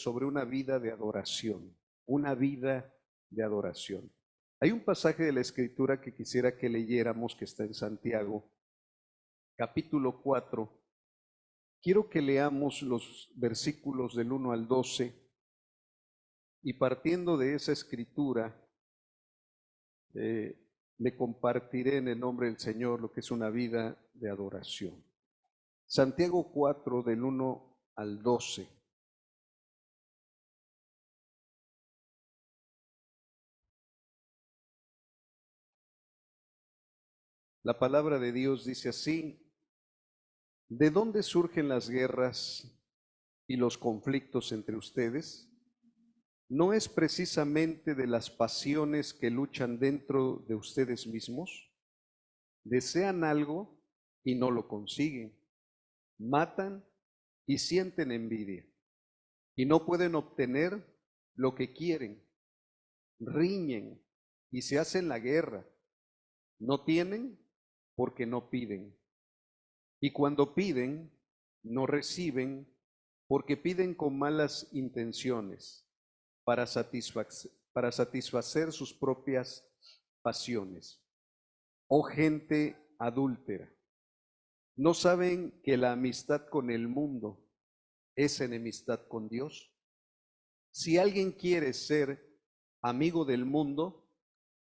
sobre una vida de adoración, una vida de adoración. Hay un pasaje de la Escritura que quisiera que leyéramos, que está en Santiago, capítulo 4. Quiero que leamos los versículos del 1 al 12 y partiendo de esa escritura, le compartiré en el nombre del Señor lo que es una vida de adoración. Santiago 4, del 1 al 12. La palabra de Dios dice así: ¿de dónde surgen las guerras y los conflictos entre ustedes? ¿No es precisamente de las pasiones que luchan dentro de ustedes mismos? Desean algo y no lo consiguen. Matan y sienten envidia y no pueden obtener lo que quieren. Riñen y se hacen la guerra. No tienen porque no piden. Y cuando piden, no reciben porque piden con malas intenciones para satisfacer sus propias pasiones. Oh gente adúltera, ¿no saben que la amistad con el mundo es enemistad con Dios? Si alguien quiere ser amigo del mundo,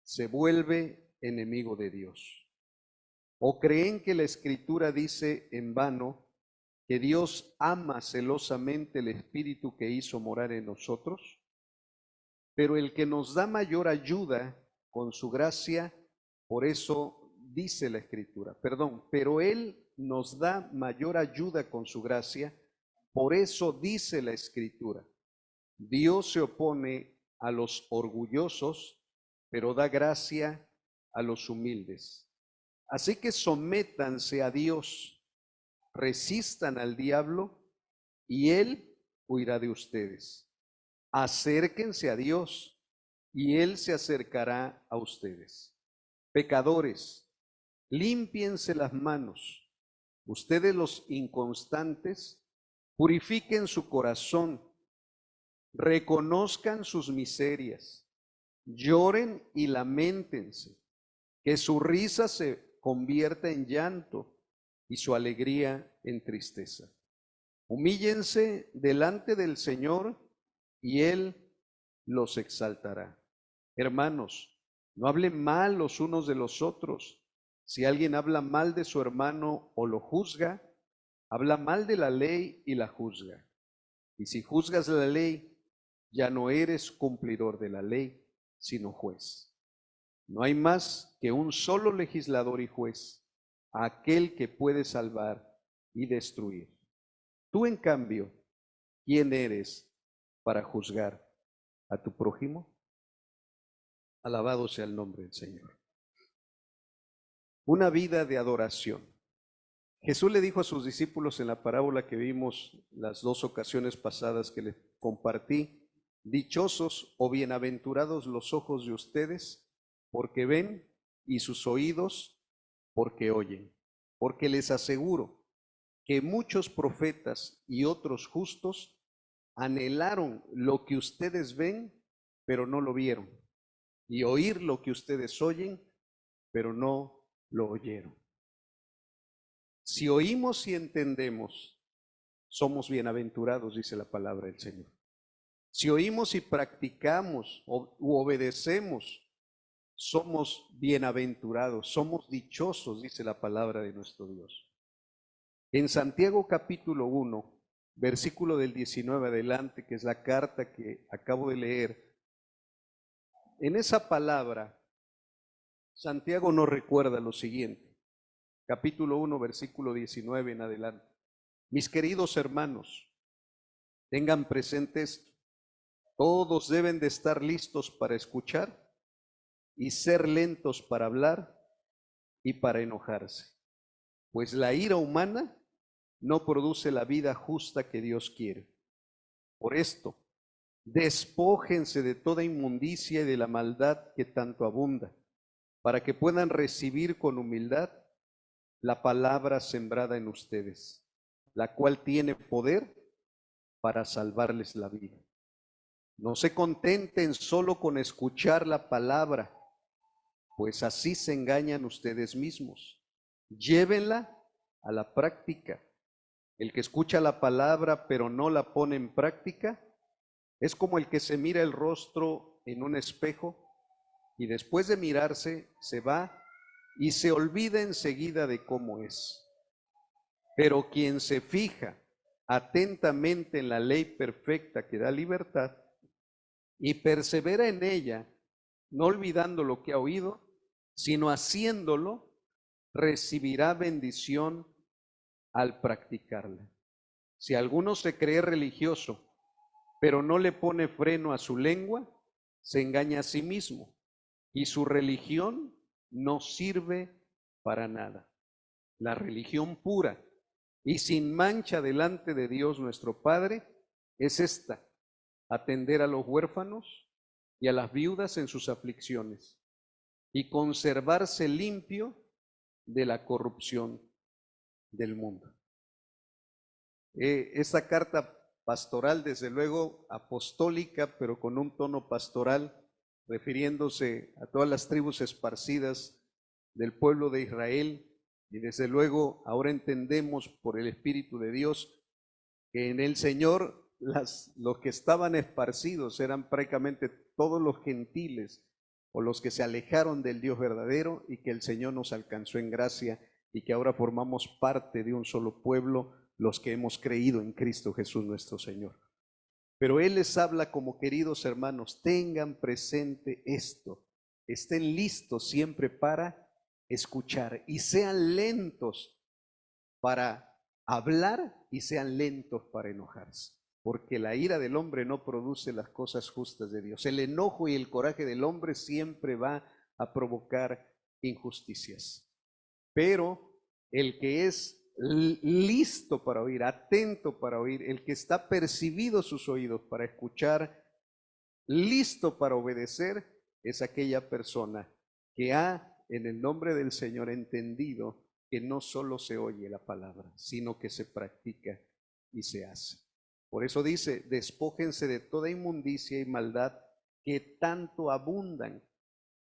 se vuelve enemigo de Dios. ¿O creen que la Escritura dice en vano que Dios ama celosamente el Espíritu que hizo morar en nosotros? Pero el que nos da mayor ayuda con su gracia, por eso dice la Escritura, pero Él nos da mayor ayuda con su gracia, por eso dice la Escritura, Dios se opone a los orgullosos, pero da gracia a los humildes. Así que sométanse a Dios, resistan al diablo y él huirá de ustedes. Acérquense a Dios y él se acercará a ustedes. Pecadores, límpiense las manos. Ustedes los inconstantes, purifiquen su corazón, reconozcan sus miserias, lloren y lamentense, que su risa se convierta en llanto y su alegría en tristeza. Humíllense delante del Señor y Él los exaltará. Hermanos, no hablen mal los unos de los otros. Si alguien habla mal de su hermano o lo juzga, habla mal de la ley y la juzga. Y si juzgas la ley, ya no eres cumplidor de la ley, sino juez. No hay más que un solo legislador y juez, aquel que puede salvar y destruir. Tú, en cambio, ¿quién eres para juzgar a tu prójimo? Alabado sea el nombre del Señor. Una vida de adoración. Jesús le dijo a sus discípulos en la parábola que vimos las dos ocasiones pasadas que les compartí: dichosos o bienaventurados los ojos de ustedes porque ven y sus oídos porque oyen. Porque les aseguro que muchos profetas y otros justos anhelaron lo que ustedes ven, pero no lo vieron, y oír lo que ustedes oyen, pero no lo oyeron. Si oímos y entendemos, somos bienaventurados, dice la palabra del Señor. Si oímos y practicamos u obedecemos, somos bienaventurados, somos dichosos, dice la palabra de nuestro Dios. En Santiago capítulo 1, versículo del 19 adelante, que es la carta que acabo de leer, en esa palabra, Santiago nos recuerda lo siguiente. Capítulo 1, versículo 19 en adelante. Mis queridos hermanos, tengan presente esto. Todos deben de estar listos para escuchar y ser lentos para hablar y para enojarse, pues la ira humana no produce la vida justa que Dios quiere. Por esto, despójense de toda inmundicia y de la maldad que tanto abunda, para que puedan recibir con humildad la palabra sembrada en ustedes, la cual tiene poder para salvarles la vida. No se contenten solo con escuchar la palabra, pues así se engañan ustedes mismos. Llévenla a la práctica. El que escucha la palabra pero no la pone en práctica es como el que se mira el rostro en un espejo y después de mirarse se va y se olvida enseguida de cómo es. Pero quien se fija atentamente en la ley perfecta que da libertad y persevera en ella, no olvidando lo que ha oído, sino haciéndolo, recibirá bendición al practicarla. Si alguno se cree religioso, pero no le pone freno a su lengua, se engaña a sí mismo y su religión no sirve para nada. La religión pura y sin mancha delante de Dios nuestro Padre es esta: atender a los huérfanos y a las viudas en sus aflicciones y conservarse limpio de la corrupción del mundo. Esta carta pastoral, desde luego apostólica, pero con un tono pastoral, refiriéndose a todas las tribus esparcidas del pueblo de Israel, y desde luego ahora entendemos por el Espíritu de Dios que en el Señor los que estaban esparcidos eran prácticamente todos los gentiles o los que se alejaron del Dios verdadero, y que el Señor nos alcanzó en gracia y que ahora formamos parte de un solo pueblo, los que hemos creído en Cristo Jesús nuestro Señor. Pero Él les habla como: queridos hermanos, tengan presente esto, estén listos siempre para escuchar y sean lentos para hablar y sean lentos para enojarse, porque la ira del hombre no produce las cosas justas de Dios. El enojo y el coraje del hombre siempre va a provocar injusticias. Pero el que es listo para oír, atento para oír, el que está percibido sus oídos para escuchar, listo para obedecer, es aquella persona que ha, en el nombre del Señor, entendido que no solo se oye la palabra, sino que se practica y se hace. Por eso dice: despójense de toda inmundicia y maldad que tanto abundan,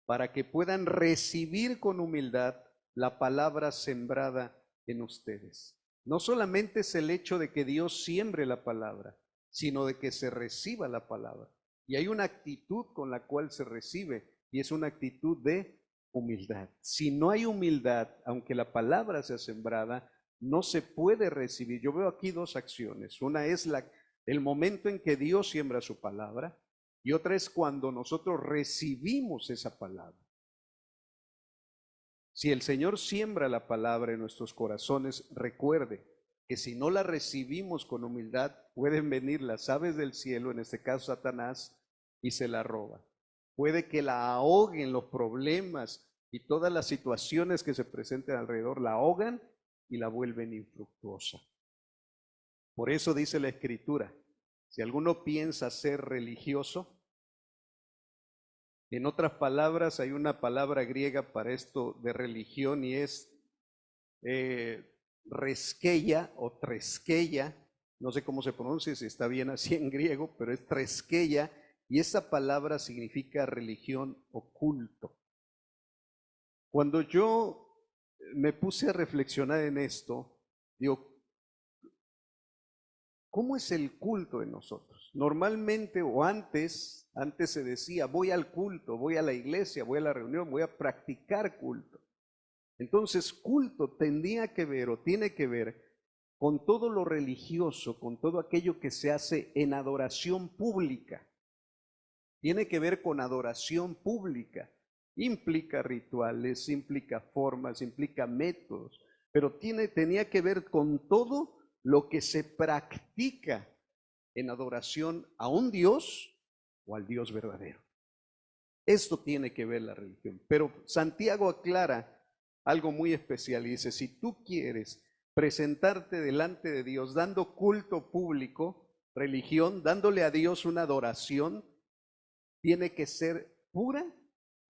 para que puedan recibir con humildad la palabra sembrada en ustedes. No solamente es el hecho de que Dios siembre la palabra, sino de que se reciba la palabra. Y hay una actitud con la cual se recibe, y es una actitud de humildad. Si no hay humildad, aunque la palabra sea sembrada, no se puede recibir. Yo veo aquí dos acciones. Una es el momento en que Dios siembra su palabra, y otra es cuando nosotros recibimos esa palabra. Si el Señor siembra la palabra en nuestros corazones, recuerde que si no la recibimos con humildad, pueden venir las aves del cielo, en este caso Satanás, y se la roban. Puede que la ahoguen los problemas y todas las situaciones que se presenten alrededor, la ahogan y la vuelven infructuosa. Por eso dice la Escritura: si alguno piensa ser religioso, en otras palabras, hay una palabra griega para esto de religión, y es reskeia o treskeia, no sé cómo se pronuncia, si está bien así en griego, pero es treskeia, y esa palabra significa religión o culto. Cuando yo me puse a reflexionar en esto, digo, ¿cómo es el culto de nosotros? Normalmente, o antes se decía: voy al culto, voy a la iglesia, voy a la reunión, voy a practicar culto. Entonces, culto tendría que ver o tiene que ver con todo lo religioso, con todo aquello que se hace en adoración pública. Tiene que ver con adoración pública. Implica rituales, implica formas, implica métodos, pero tenía que ver con todo lo que se practica en adoración a un Dios o al Dios verdadero. Esto tiene que ver la religión. Pero Santiago aclara algo muy especial y dice: si tú quieres presentarte delante de Dios dando culto público, religión, dándole a Dios una adoración, tiene que ser pura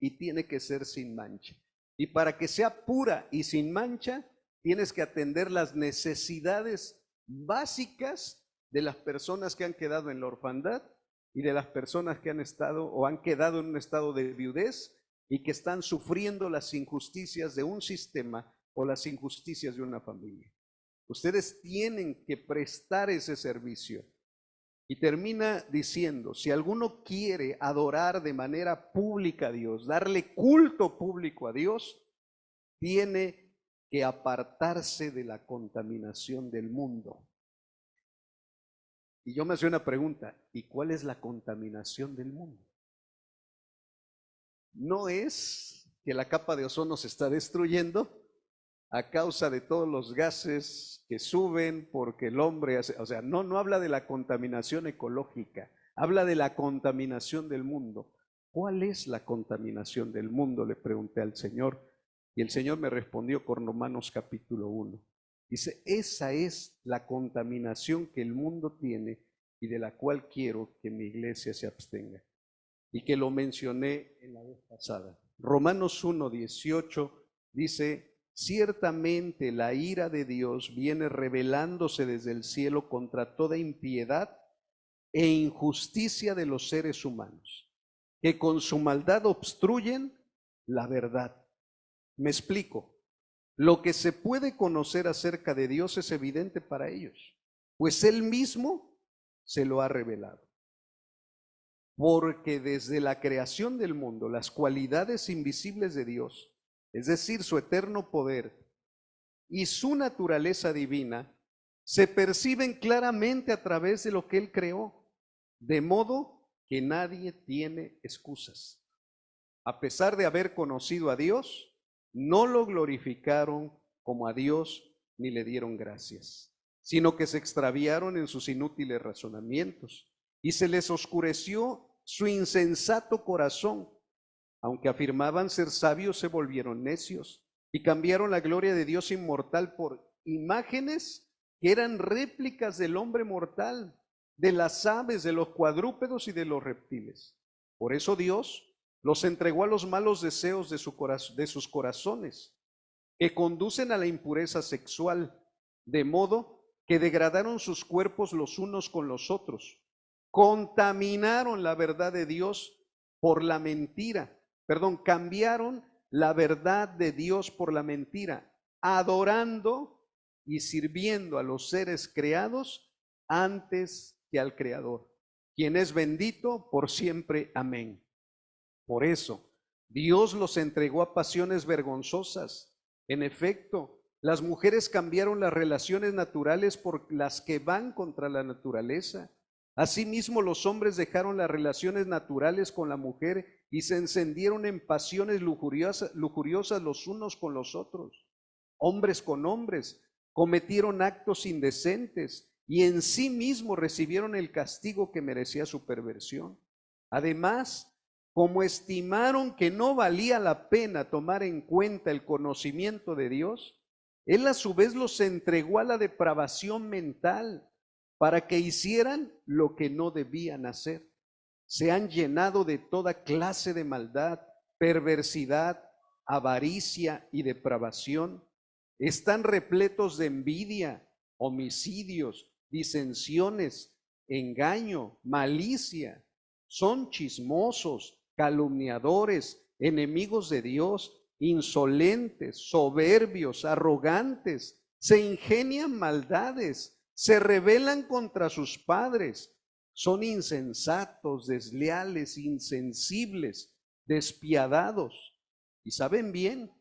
y tiene que ser sin mancha. Y para que sea pura y sin mancha, tienes que atender las necesidades básicas de las personas que han quedado en la orfandad y de las personas que han estado o han quedado en un estado de viudez y que están sufriendo las injusticias de un sistema o las injusticias de una familia. Ustedes tienen que prestar ese servicio. Y termina diciendo, si alguno quiere adorar de manera pública a Dios, darle culto público a Dios, tiene que apartarse de la contaminación del mundo. Y yo me hacía una pregunta, ¿y cuál es la contaminación del mundo? No es que la capa de ozono se está destruyendo a causa de todos los gases que suben porque el hombre hace, o sea, no habla de la contaminación ecológica, habla de la contaminación del mundo. ¿Cuál es la contaminación del mundo?, le pregunté al Señor, y el Señor me respondió con Romanos capítulo 1. Dice, esa es la contaminación que el mundo tiene y de la cual quiero que mi iglesia se abstenga. Y que lo mencioné en la vez pasada. Romanos 1:18 dice, ciertamente la ira de Dios viene revelándose desde el cielo contra toda impiedad e injusticia de los seres humanos, que con su maldad obstruyen la verdad. Me explico. Lo que se puede conocer acerca de Dios es evidente para ellos, pues Él mismo se lo ha revelado. Porque desde la creación del mundo, las cualidades invisibles de Dios, es decir, su eterno poder y su naturaleza divina, se perciben claramente a través de lo que Él creó, de modo que nadie tiene excusas. A pesar de haber conocido a Dios, no lo glorificaron como a Dios ni le dieron gracias, sino que se extraviaron en sus inútiles razonamientos y se les oscureció su insensato corazón. Aunque afirmaban ser sabios, se volvieron necios y cambiaron la gloria de Dios inmortal por imágenes que eran réplicas del hombre mortal, de las aves, de los cuadrúpedos y de los reptiles. Por eso Dios los entregó a los malos deseos de sus corazones, que conducen a la impureza sexual, de modo que degradaron sus cuerpos los unos con los otros, contaminaron la verdad de Dios por la mentira, cambiaron la verdad de Dios por la mentira, adorando y sirviendo a los seres creados antes que al Creador, quien es bendito por siempre. Amén. Por eso, Dios los entregó a pasiones vergonzosas. En efecto, las mujeres cambiaron las relaciones naturales por las que van contra la naturaleza. Asimismo, los hombres dejaron las relaciones naturales con la mujer y se encendieron en pasiones lujuriosas los unos con los otros. Hombres con hombres cometieron actos indecentes y en sí mismos recibieron el castigo que merecía su perversión. Además, como estimaron que no valía la pena tomar en cuenta el conocimiento de Dios, Él a su vez los entregó a la depravación mental para que hicieran lo que no debían hacer. Se han llenado de toda clase de maldad, perversidad, avaricia y depravación. Están repletos de envidia, homicidios, disensiones, engaño, malicia. Son chismosos, calumniadores, enemigos de Dios, insolentes, soberbios, arrogantes, se ingenian maldades, se rebelan contra sus padres, son insensatos, desleales, insensibles, despiadados. Y saben bien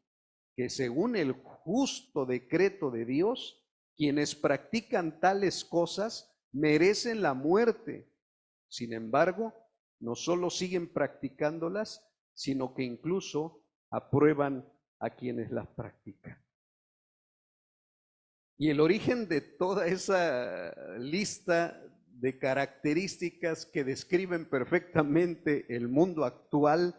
que según el justo decreto de Dios, quienes practican tales cosas merecen la muerte. Sin embargo, no solo siguen practicándolas, sino que incluso aprueban a quienes las practican. Y el origen de toda esa lista de características que describen perfectamente el mundo actual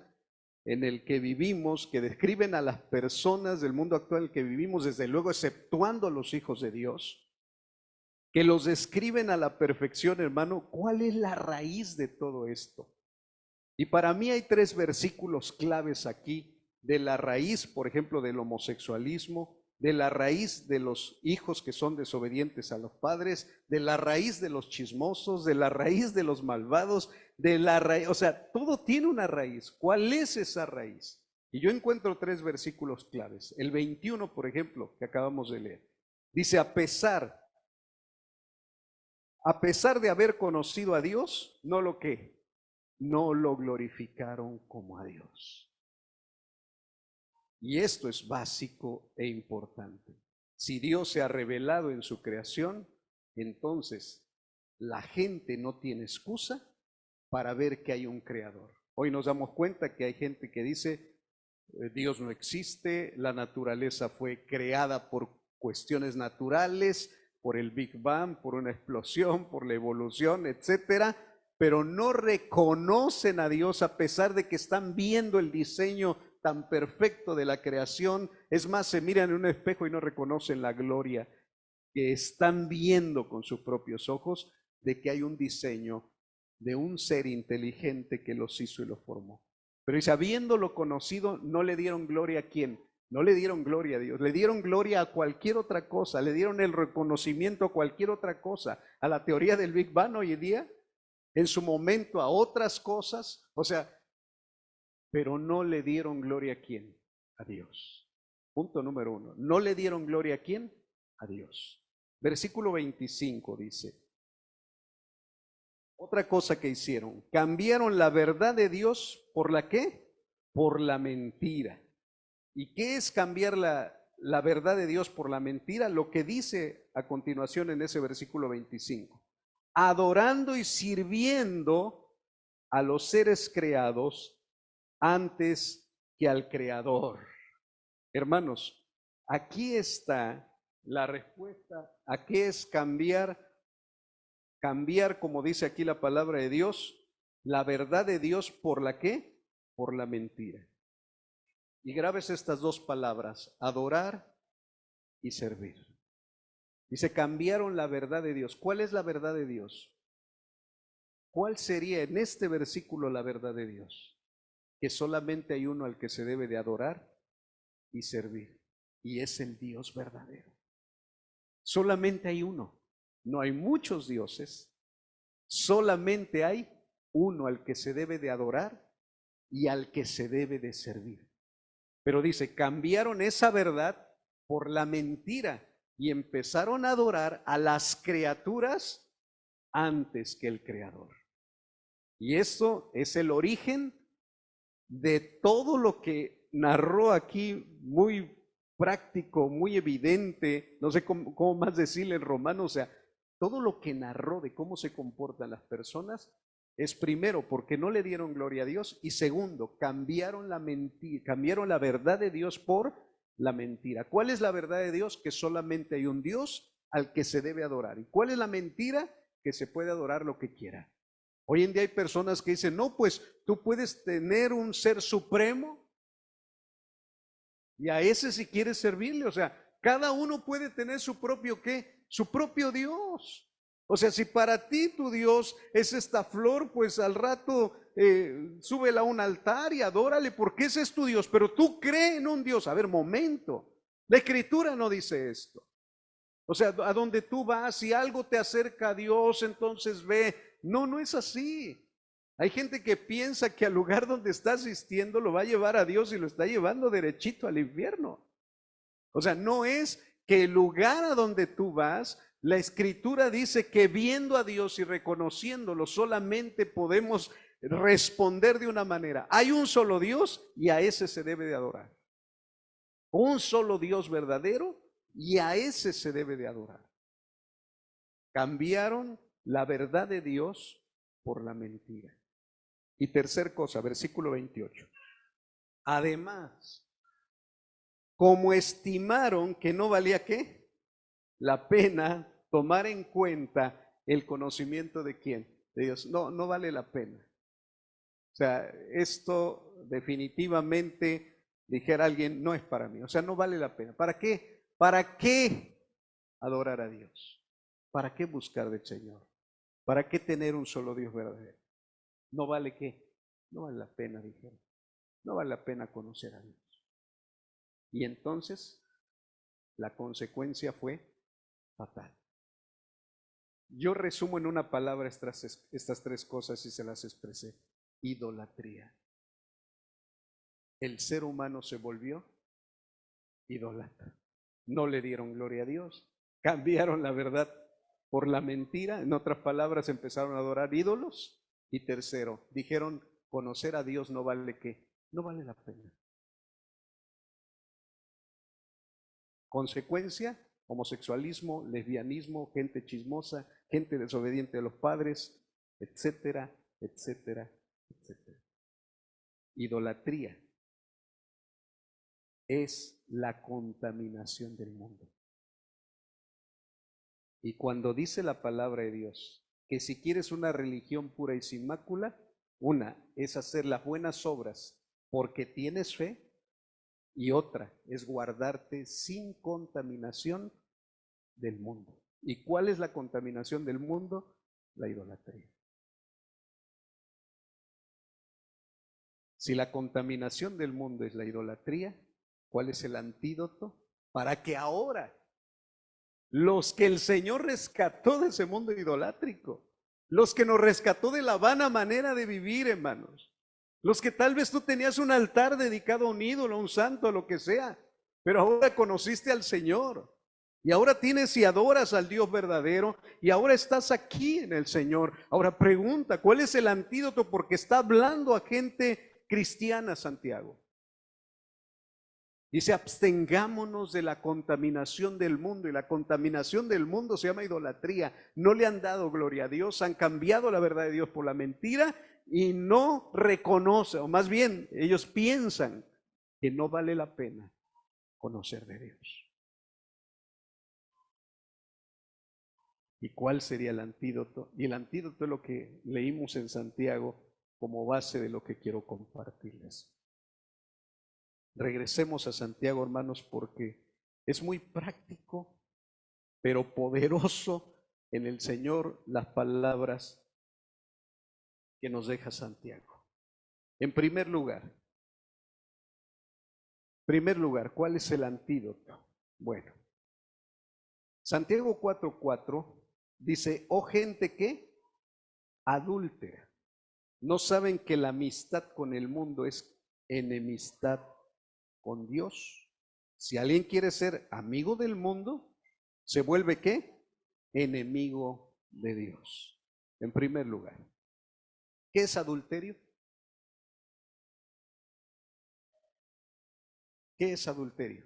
en el que vivimos, que describen a las personas del mundo actual en el que vivimos, desde luego exceptuando a los hijos de Dios, que los describen a la perfección, hermano. ¿Cuál es la raíz de todo esto? Y para mí hay 3 versículos claves aquí de la raíz, por ejemplo, del homosexualismo, de la raíz de los hijos que son desobedientes a los padres, de la raíz de los chismosos, de la raíz de los malvados, de la raíz, o sea, todo tiene una raíz. ¿Cuál es esa raíz? Y yo encuentro 3 versículos claves. El 21, por ejemplo, que acabamos de leer. Dice, a pesar de haber conocido a Dios, no lo que, no lo glorificaron como a Dios. Y esto es básico e importante. Si Dios se ha revelado en su creación, entonces la gente no tiene excusa para ver que hay un creador. Hoy nos damos cuenta que hay gente que dice, Dios no existe, la naturaleza fue creada por cuestiones naturales, por el Big Bang, por una explosión, por la evolución, etcétera, pero no reconocen a Dios a pesar de que están viendo el diseño tan perfecto de la creación. Es más, se miran en un espejo y no reconocen la gloria que están viendo con sus propios ojos de que hay un diseño de un ser inteligente que los hizo y los formó. Pero dice, habiéndolo conocido, no le dieron gloria a quién. No le dieron gloria a Dios, le dieron gloria a cualquier otra cosa, le dieron el reconocimiento a cualquier otra cosa, a la teoría del Big Bang hoy en día, en su momento a otras cosas, o sea, pero no le dieron gloria a quién, a Dios. Punto número 1, no le dieron gloria a quién, a Dios. Versículo 25 dice, otra cosa que hicieron, cambiaron la verdad de Dios por la ¿qué? Por la mentira. ¿Y qué es cambiar la verdad de Dios por la mentira? Lo que dice a continuación en ese versículo 25. Adorando y sirviendo a los seres creados antes que al Creador. Hermanos, aquí está la respuesta a qué es cambiar, como dice aquí la palabra de Dios, la verdad de Dios por la ¿qué? Por la mentira. Y grabes estas 2 palabras, adorar y servir. Dice, cambiaron la verdad de Dios. ¿Cuál es la verdad de Dios? ¿Cuál sería en este versículo la verdad de Dios? Que solamente hay uno al que se debe de adorar y servir, y es el Dios verdadero. Solamente hay uno, no hay muchos dioses, solamente hay uno al que se debe de adorar y al que se debe de servir. Pero dice, cambiaron esa verdad por la mentira y empezaron a adorar a las criaturas antes que el Creador. Y eso es el origen de todo lo que narró aquí, muy práctico, muy evidente, no sé cómo más decirle en romano, o sea, todo lo que narró de cómo se comportan las personas es primero porque no le dieron gloria a Dios y segundo, cambiaron la mentira, cambiaron la verdad de Dios por la mentira. ¿Cuál es la verdad de Dios? Que solamente hay un Dios al que se debe adorar. ¿Y cuál es la mentira? Que se puede adorar lo que quiera. Hoy en día hay personas que dicen, no, pues tú puedes tener un ser supremo y a ese si quieres servirle, o sea, cada uno puede tener su propio ¿qué? Su propio Dios. O sea, si para ti tu Dios es esta flor, pues al rato súbela a un altar y adórale porque ese es tu Dios, pero tú crees en un Dios. A ver, momento, la Escritura no dice esto. O sea, a donde tú vas, si algo te acerca a Dios, entonces ve. No, no es así. Hay gente que piensa que al lugar donde está asistiendo lo va a llevar a Dios y lo está llevando derechito al infierno. O sea, no es que el lugar a donde tú vas, la Escritura dice que viendo a Dios y reconociéndolo solamente podemos responder de una manera. Hay un solo Dios y a ese se debe de adorar. Un solo Dios verdadero y a ese se debe de adorar. Cambiaron la verdad de Dios por la mentira. Y tercer cosa, versículo 28. Además, como estimaron que no valía ¿qué? La pena tomar en cuenta el conocimiento de quién, de Dios. No, no vale la pena. O sea, esto definitivamente, dijera alguien, no es para mí. O sea, no vale la pena. ¿Para qué? ¿Para qué adorar a Dios? ¿Para qué buscar del Señor? ¿Para qué tener un solo Dios verdadero? ¿No vale qué? No vale la pena, dijeron. No vale la pena conocer a Dios. Y entonces La consecuencia fue fatal. Yo resumo en una palabra estas tres cosas y se las expresé. Idolatría. El ser humano se volvió idólatra. No le dieron gloria a Dios. Cambiaron la verdad por la mentira. En otras palabras, empezaron a adorar ídolos. Y tercero, dijeron, conocer a Dios no vale qué, no vale la pena. Consecuencia, homosexualismo, lesbianismo, gente chismosa, gente desobediente a los padres, etcétera, etcétera, etcétera. Idolatría es la contaminación del mundo. Y cuando dice la palabra de Dios que si quieres una religión pura y sin mácula, una es hacer las buenas obras porque tienes fe y otra es guardarte sin contaminación del mundo. ¿Y cuál es la contaminación del mundo? La idolatría. Si la contaminación del mundo es la idolatría, ¿cuál es el antídoto? Para que ahora los que el Señor rescató de ese mundo idolátrico, los que nos rescató de la vana manera de vivir, hermanos, los que tal vez tú tenías un altar dedicado a un ídolo, a un santo, a lo que sea, pero ahora conociste al Señor y ahora tienes y adoras al Dios verdadero y ahora estás aquí en el Señor. Ahora pregunta, ¿cuál es el antídoto? Porque está hablando a gente cristiana, Santiago. Dice, abstengámonos de la contaminación del mundo, y la contaminación del mundo se llama idolatría. No le han dado gloria a Dios, han cambiado la verdad de Dios por la mentira y no reconocen, o más bien ellos piensan que no vale la pena conocer de Dios. ¿Y cuál sería el antídoto? Y el antídoto es lo que leímos en Santiago como base de lo que quiero compartirles. Regresemos a Santiago, hermanos, porque es muy práctico, pero poderoso en el Señor las palabras que nos deja Santiago. En primer lugar, ¿cuál es el antídoto? Bueno, Santiago 4:4 dice, oh gente que adúltera, ¿no saben que la amistad con el mundo es enemistad con Dios? Si alguien quiere ser amigo del mundo, ¿se vuelve qué? Enemigo de Dios. En primer lugar, ¿qué es adulterio? ¿Qué es adulterio?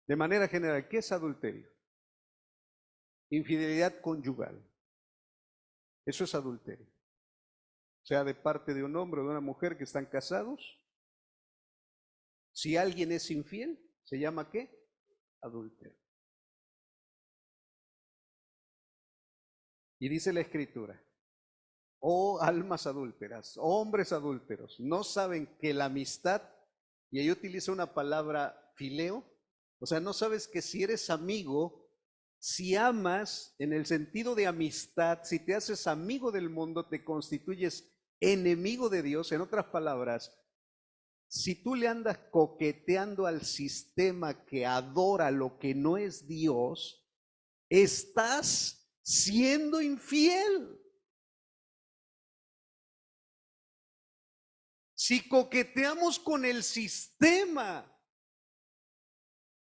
De manera general, ¿qué es adulterio? Infidelidad conyugal. Eso es adulterio. Sea de parte de un hombre o de una mujer que están casados. Si alguien es infiel, ¿se llama qué? Adulterio. Y dice la Escritura, oh almas adúlteras, hombres adúlteros, ¿no saben que la amistad, y ahí utiliza una palabra fileo, o sea, no sabes que si eres amigo, si amas en el sentido de amistad, si te haces amigo del mundo, te constituyes enemigo de Dios? En otras palabras, si tú le andas coqueteando al sistema que adora lo que no es Dios, estás siendo infiel. Si coqueteamos con el sistema,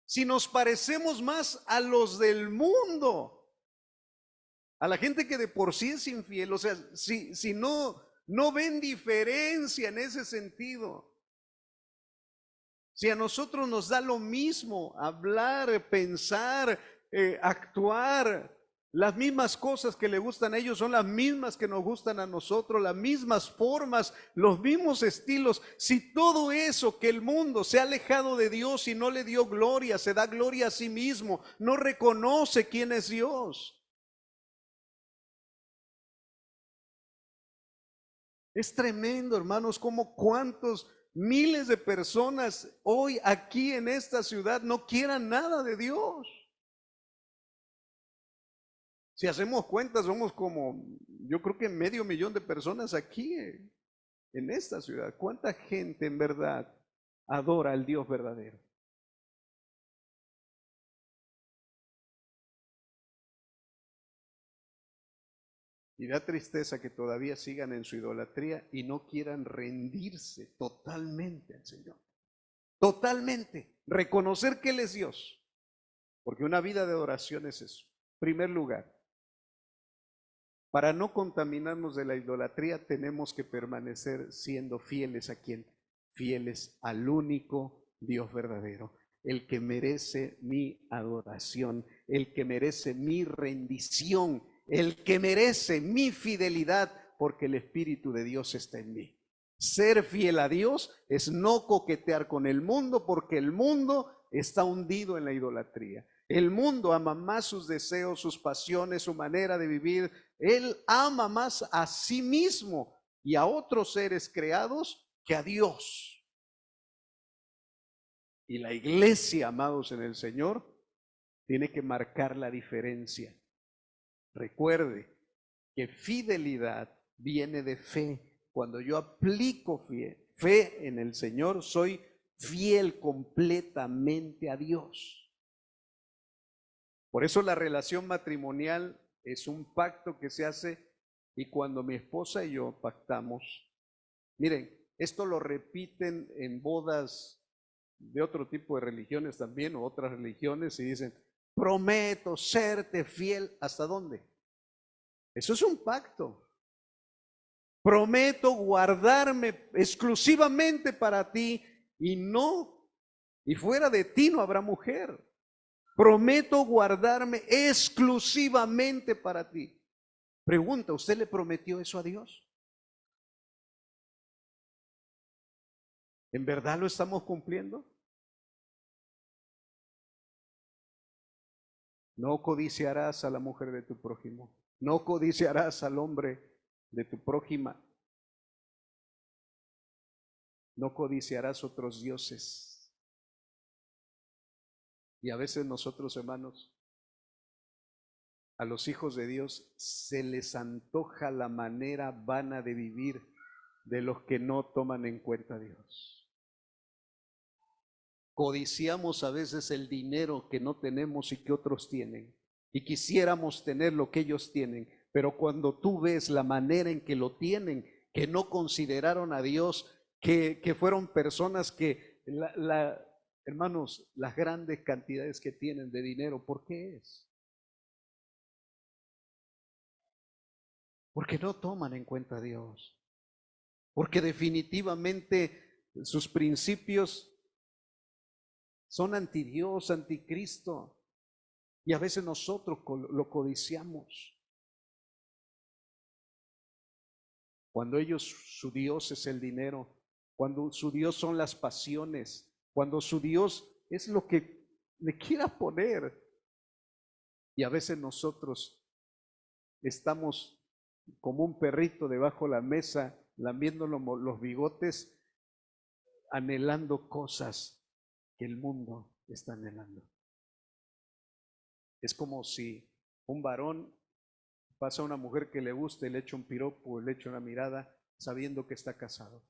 si nos parecemos más a los del mundo, a la gente que de por sí es infiel, o sea, si no ven diferencia en ese sentido, si a nosotros nos da lo mismo hablar, pensar, actuar, las mismas cosas que le gustan a ellos son las mismas que nos gustan a nosotros, las mismas formas, los mismos estilos. Si todo eso que el mundo se ha alejado de Dios y no le dio gloria, se da gloria a sí mismo, no reconoce quién es Dios. Es tremendo, hermanos, como cuántos miles de personas hoy aquí en esta ciudad no quieran nada de Dios. Si hacemos cuentas, somos como, yo creo que 500,000 de personas aquí en esta ciudad. ¿Cuánta gente en verdad adora al Dios verdadero. Y da tristeza que todavía sigan en su idolatría y no quieran rendirse totalmente al Señor. Totalmente. Reconocer que Él es Dios. Porque una vida de adoración es eso. En primer lugar, para no contaminarnos de la idolatría, tenemos que permanecer siendo fieles a quién? Fieles al único Dios verdadero, el que merece mi adoración, el que merece mi rendición, el que merece mi fidelidad, porque el Espíritu de Dios está en mí. Ser fiel a Dios es no coquetear con el mundo, porque el mundo está hundido en la idolatría. El mundo ama más sus deseos, sus pasiones, su manera de vivir. Él ama más a sí mismo y a otros seres creados que a Dios. Y la iglesia, amados en el Señor, tiene que marcar la diferencia. Recuerde que fidelidad viene de fe. Cuando yo aplico fe en el Señor, soy fiel completamente a Dios. Por eso la relación matrimonial es un pacto que se hace, y cuando mi esposa y yo pactamos, miren, esto lo repiten en bodas de otro tipo de religiones también, o otras religiones, y dicen, prometo serte fiel, ¿hasta dónde? Eso es un pacto. Prometo guardarme exclusivamente para ti y fuera de ti no habrá mujer. Prometo guardarme exclusivamente para ti. Pregunta, ¿usted le prometió eso a Dios? ¿En verdad lo estamos cumpliendo? No codiciarás a la mujer de tu prójimo. No codiciarás al hombre de tu prójima. No codiciarás otros dioses. Y a veces nosotros, hermanos, a los hijos de Dios se les antoja la manera vana de vivir de los que no toman en cuenta a Dios. Codiciamos a veces el dinero que no tenemos y que otros tienen, y quisiéramos tener lo que ellos tienen, pero cuando tú ves la manera en que lo tienen, que no consideraron a Dios, que fueron personas que, hermanos, las grandes cantidades que tienen de dinero, ¿por qué es? Porque no toman en cuenta a Dios, porque definitivamente sus principios son anti Dios, anticristo, y a veces nosotros lo codiciamos. Cuando ellos, su Dios es el dinero, cuando su Dios son las pasiones, cuando su Dios es lo que le quiera poner. Y a veces nosotros estamos como un perrito debajo de la mesa, lamiendo los bigotes, anhelando cosas que el mundo está anhelando. Es como si un varón pasa a una mujer que le gusta y le echa un piropo, le echa una mirada, sabiendo que está casado.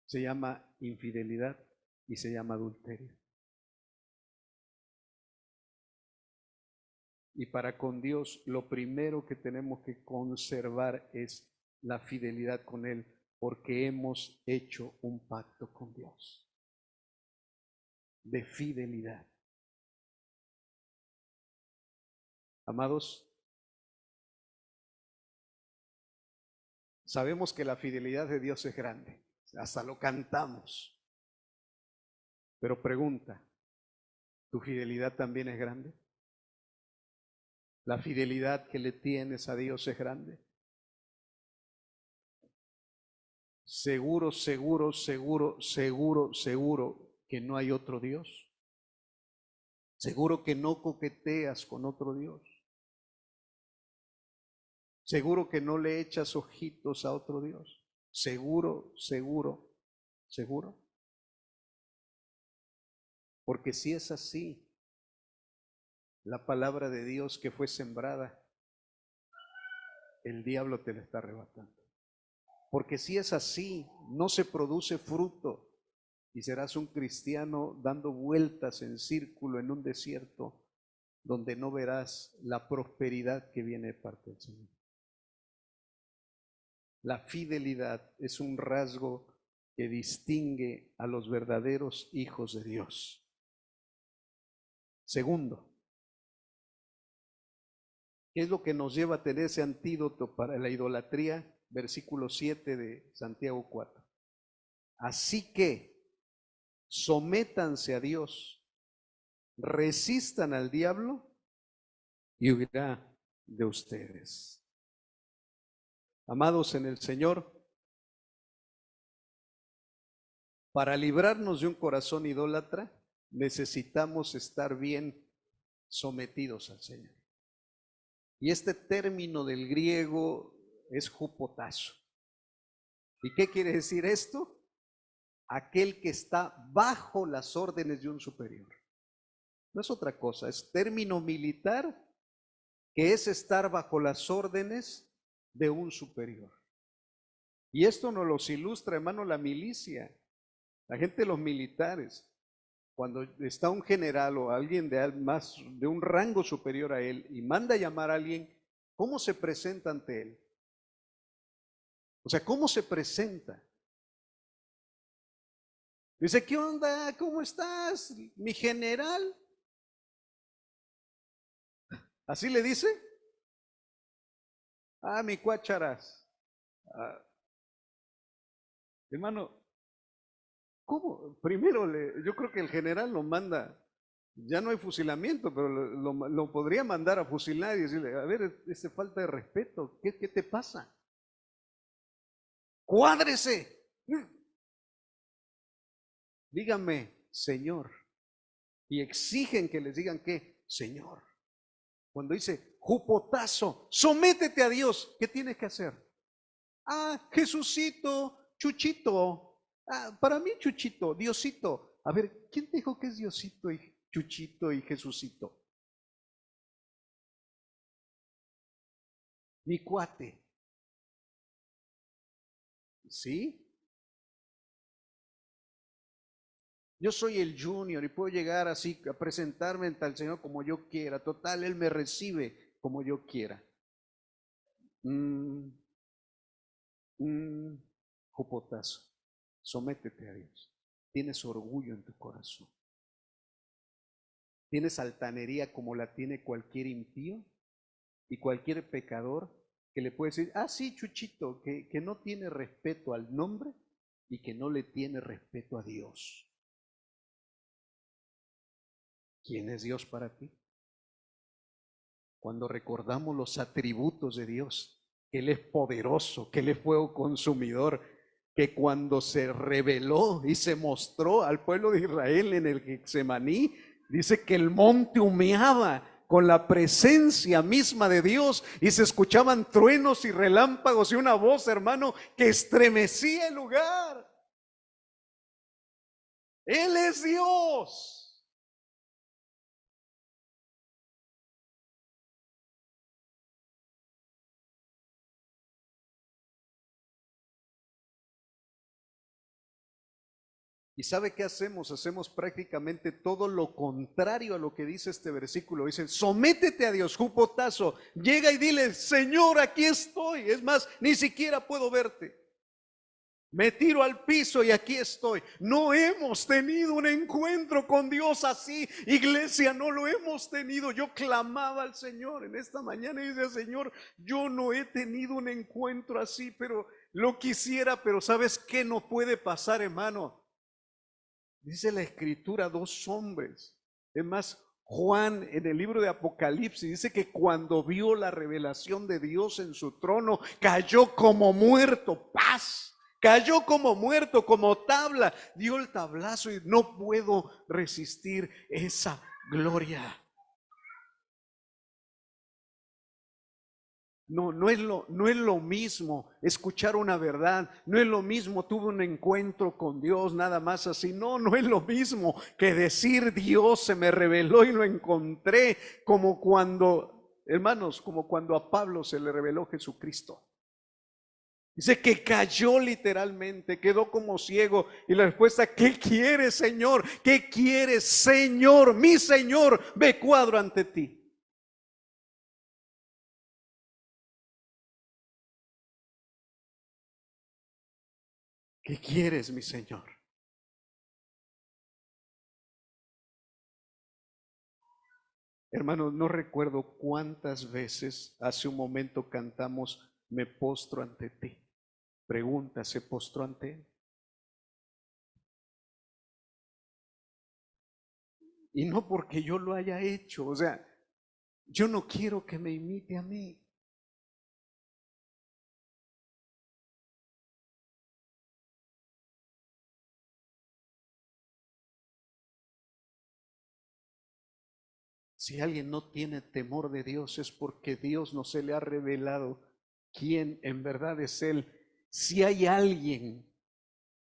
Se llama infidelidad y se llama adulterio. Y para con Dios, lo primero que tenemos que conservar es la fidelidad con Él, porque hemos hecho un pacto con Dios de fidelidad. Amados, sabemos que la fidelidad de Dios es grande, hasta lo cantamos. Pero pregunta, ¿tu fidelidad también es grande? ¿La fidelidad que le tienes a Dios es grande? Seguro, seguro, seguro, seguro, seguro que no hay otro Dios. Seguro que no coqueteas con otro Dios. Seguro que no le echas ojitos a otro Dios. Seguro, seguro, seguro. Porque si es así, la palabra de Dios que fue sembrada, el diablo te la está arrebatando. porque si es así, no se produce fruto y serás un cristiano dando vueltas en círculo en un desierto donde no verás la prosperidad que viene de parte del Señor. La fidelidad es un rasgo que distingue a los verdaderos hijos de Dios. Segundo, ¿qué es lo que nos lleva a tener ese antídoto para la idolatría? Versículo 7 de Santiago 4. Así que sométanse a Dios, resistan al diablo y huirá de ustedes. Amados en el Señor, para librarnos de un corazón idólatra, necesitamos estar bien sometidos al Señor. Y este término del griego es hupotazo. ¿Y qué quiere decir esto? Aquel que está bajo las órdenes de un superior. No es otra cosa, es término militar que es estar bajo las órdenes de un superior. Y esto nos los ilustra, hermano, la milicia, la gente de los militares. Cuando está un general o alguien de un rango superior a él y manda a llamar a alguien, ¿cómo se presenta ante él? O sea, ¿cómo se presenta? Dice, ¿qué onda? ¿Cómo estás, mi general? ¿Así le dice? Ah, mi cuácharas. Ah, hermano, ¿cómo? Primero, yo creo que el general lo manda, ya no hay fusilamiento, pero lo podría mandar a fusilar y decirle, a ver, ese falta de respeto, ¿qué te pasa? Cuádrese. Díganme, Señor. Y exigen que les digan ¿qué? Señor. Cuando dice, jupotazo, sométete a Dios, ¿qué tienes que hacer? Ah, Jesucito, Chuchito. Ah, para mí Chuchito, Diosito. A ver, ¿quién dijo que es Diosito y Chuchito y Jesucito? Mi cuate. ¿Sí? Yo soy el junior y puedo llegar así a presentarme ante el Señor como yo quiera. Total, Él me recibe como yo quiera. Jupotazo, sométete a Dios. Tienes orgullo en tu corazón. Tienes altanería como la tiene cualquier impío y cualquier pecador que le puede decir, ah, sí, Chuchito, que no tiene respeto al nombre y que no le tiene respeto a Dios. ¿Quién es Dios para ti? Cuando recordamos los atributos de Dios, que Él es poderoso, que Él es fuego consumidor, que cuando se reveló y se mostró al pueblo de Israel en el Getsemaní, dice que el monte humeaba con la presencia misma de Dios y se escuchaban truenos y relámpagos y una voz, hermano, que estremecía el lugar. Él es Dios. ¿Y sabe qué hacemos? Hacemos prácticamente todo lo contrario a lo que dice este versículo. Dice, sométete a Dios, jupotazo. Llega y dile, Señor, aquí estoy. Es más, ni siquiera puedo verte. Me tiro al piso y aquí estoy. No hemos tenido un encuentro con Dios así. Iglesia, no lo hemos tenido. Yo clamaba al Señor en esta mañana y decía, Señor, yo no he tenido un encuentro así, pero lo quisiera, pero ¿sabes qué no puede pasar, hermano? Dice la escritura, dos hombres. Es más, Juan en el libro de Apocalipsis dice que cuando vio la revelación de Dios en su trono, cayó como muerto, paz. Cayó como muerto, como tabla. Dio el tablazo y no puedo resistir esa gloria. No es lo mismo escuchar una verdad, no es lo mismo tuve un encuentro con Dios nada más así, no es lo mismo que decir Dios se me reveló y lo encontré, como cuando, hermanos, como cuando a Pablo se le reveló Jesucristo. Dice que cayó literalmente, quedó como ciego. Y la respuesta, ¿qué quieres, Señor? ¿Qué quieres, Señor? Mi Señor, me cuadro ante ti. ¿Qué quieres, mi Señor? Hermanos, no recuerdo cuántas veces hace un momento cantamos, me postro ante ti. Pregunta, ¿se postró ante él? Y no porque yo lo haya hecho, o sea, yo no quiero que me imite a mí. Si alguien no tiene temor de Dios es porque Dios no se le ha revelado quién en verdad es Él. Si hay alguien,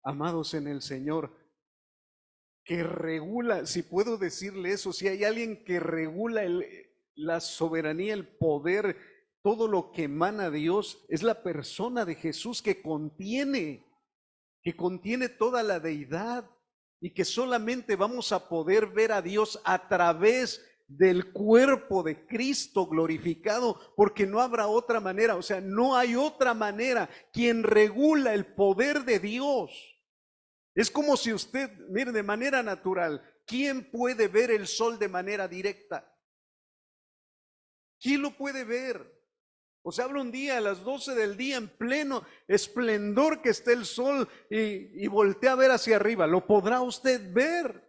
amados en el Señor, que regula, si puedo decirle eso, si hay alguien que regula la soberanía, el poder, todo lo que emana Dios, es la persona de Jesús que contiene toda la deidad y que solamente vamos a poder ver a Dios a través del cuerpo de Cristo glorificado, porque no habrá otra manera, o sea, no hay otra manera. Quien regula el poder de Dios es como si usted, mire, de manera natural, ¿quién puede ver el sol de manera directa? ¿Quién lo puede ver? O sea, habla un día a las 12 del día en pleno esplendor que esté el sol y voltea a ver hacia arriba. ¿Lo podrá usted ver?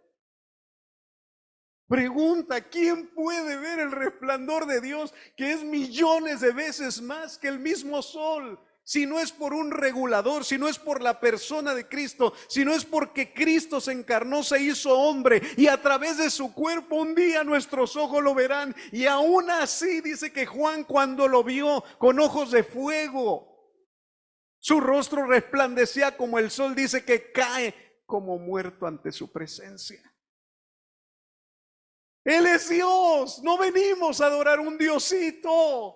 Pregunta, ¿quién puede ver el resplandor de Dios que es millones de veces más que el mismo sol? Si no es por un regulador, si no es por la persona de Cristo, si no es porque Cristo se encarnó, se hizo hombre y a través de su cuerpo un día nuestros ojos lo verán. Y aún así dice que Juan cuando lo vio con ojos de fuego, su rostro resplandecía como el sol, dice que cae como muerto ante su presencia. Él es Dios, no venimos a adorar un diosito.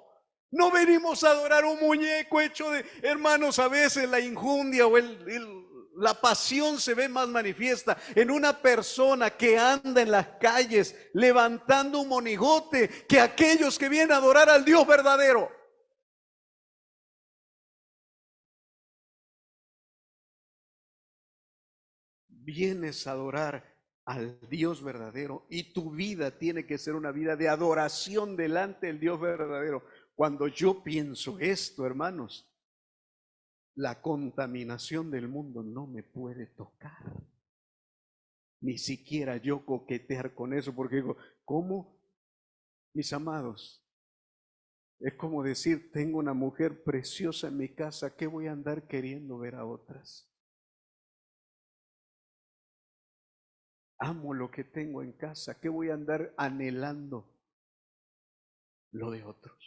No venimos a adorar un muñeco hecho de, hermanos, a veces la injundia o la pasión se ve más manifiesta en una persona que anda en las calles levantando un monigote que aquellos que vienen a adorar al Dios verdadero. Vienes a adorar al Dios verdadero y tu vida tiene que ser una vida de adoración delante del Dios verdadero. Cuando yo pienso esto, hermanos, la contaminación del mundo no me puede tocar. Ni siquiera yo coquetear con eso, porque digo, ¿cómo? Mis amados, es como decir, tengo una mujer preciosa en mi casa, ¿qué voy a andar queriendo ver a otras? Amo lo que tengo en casa, ¿qué voy a andar anhelando lo de otros?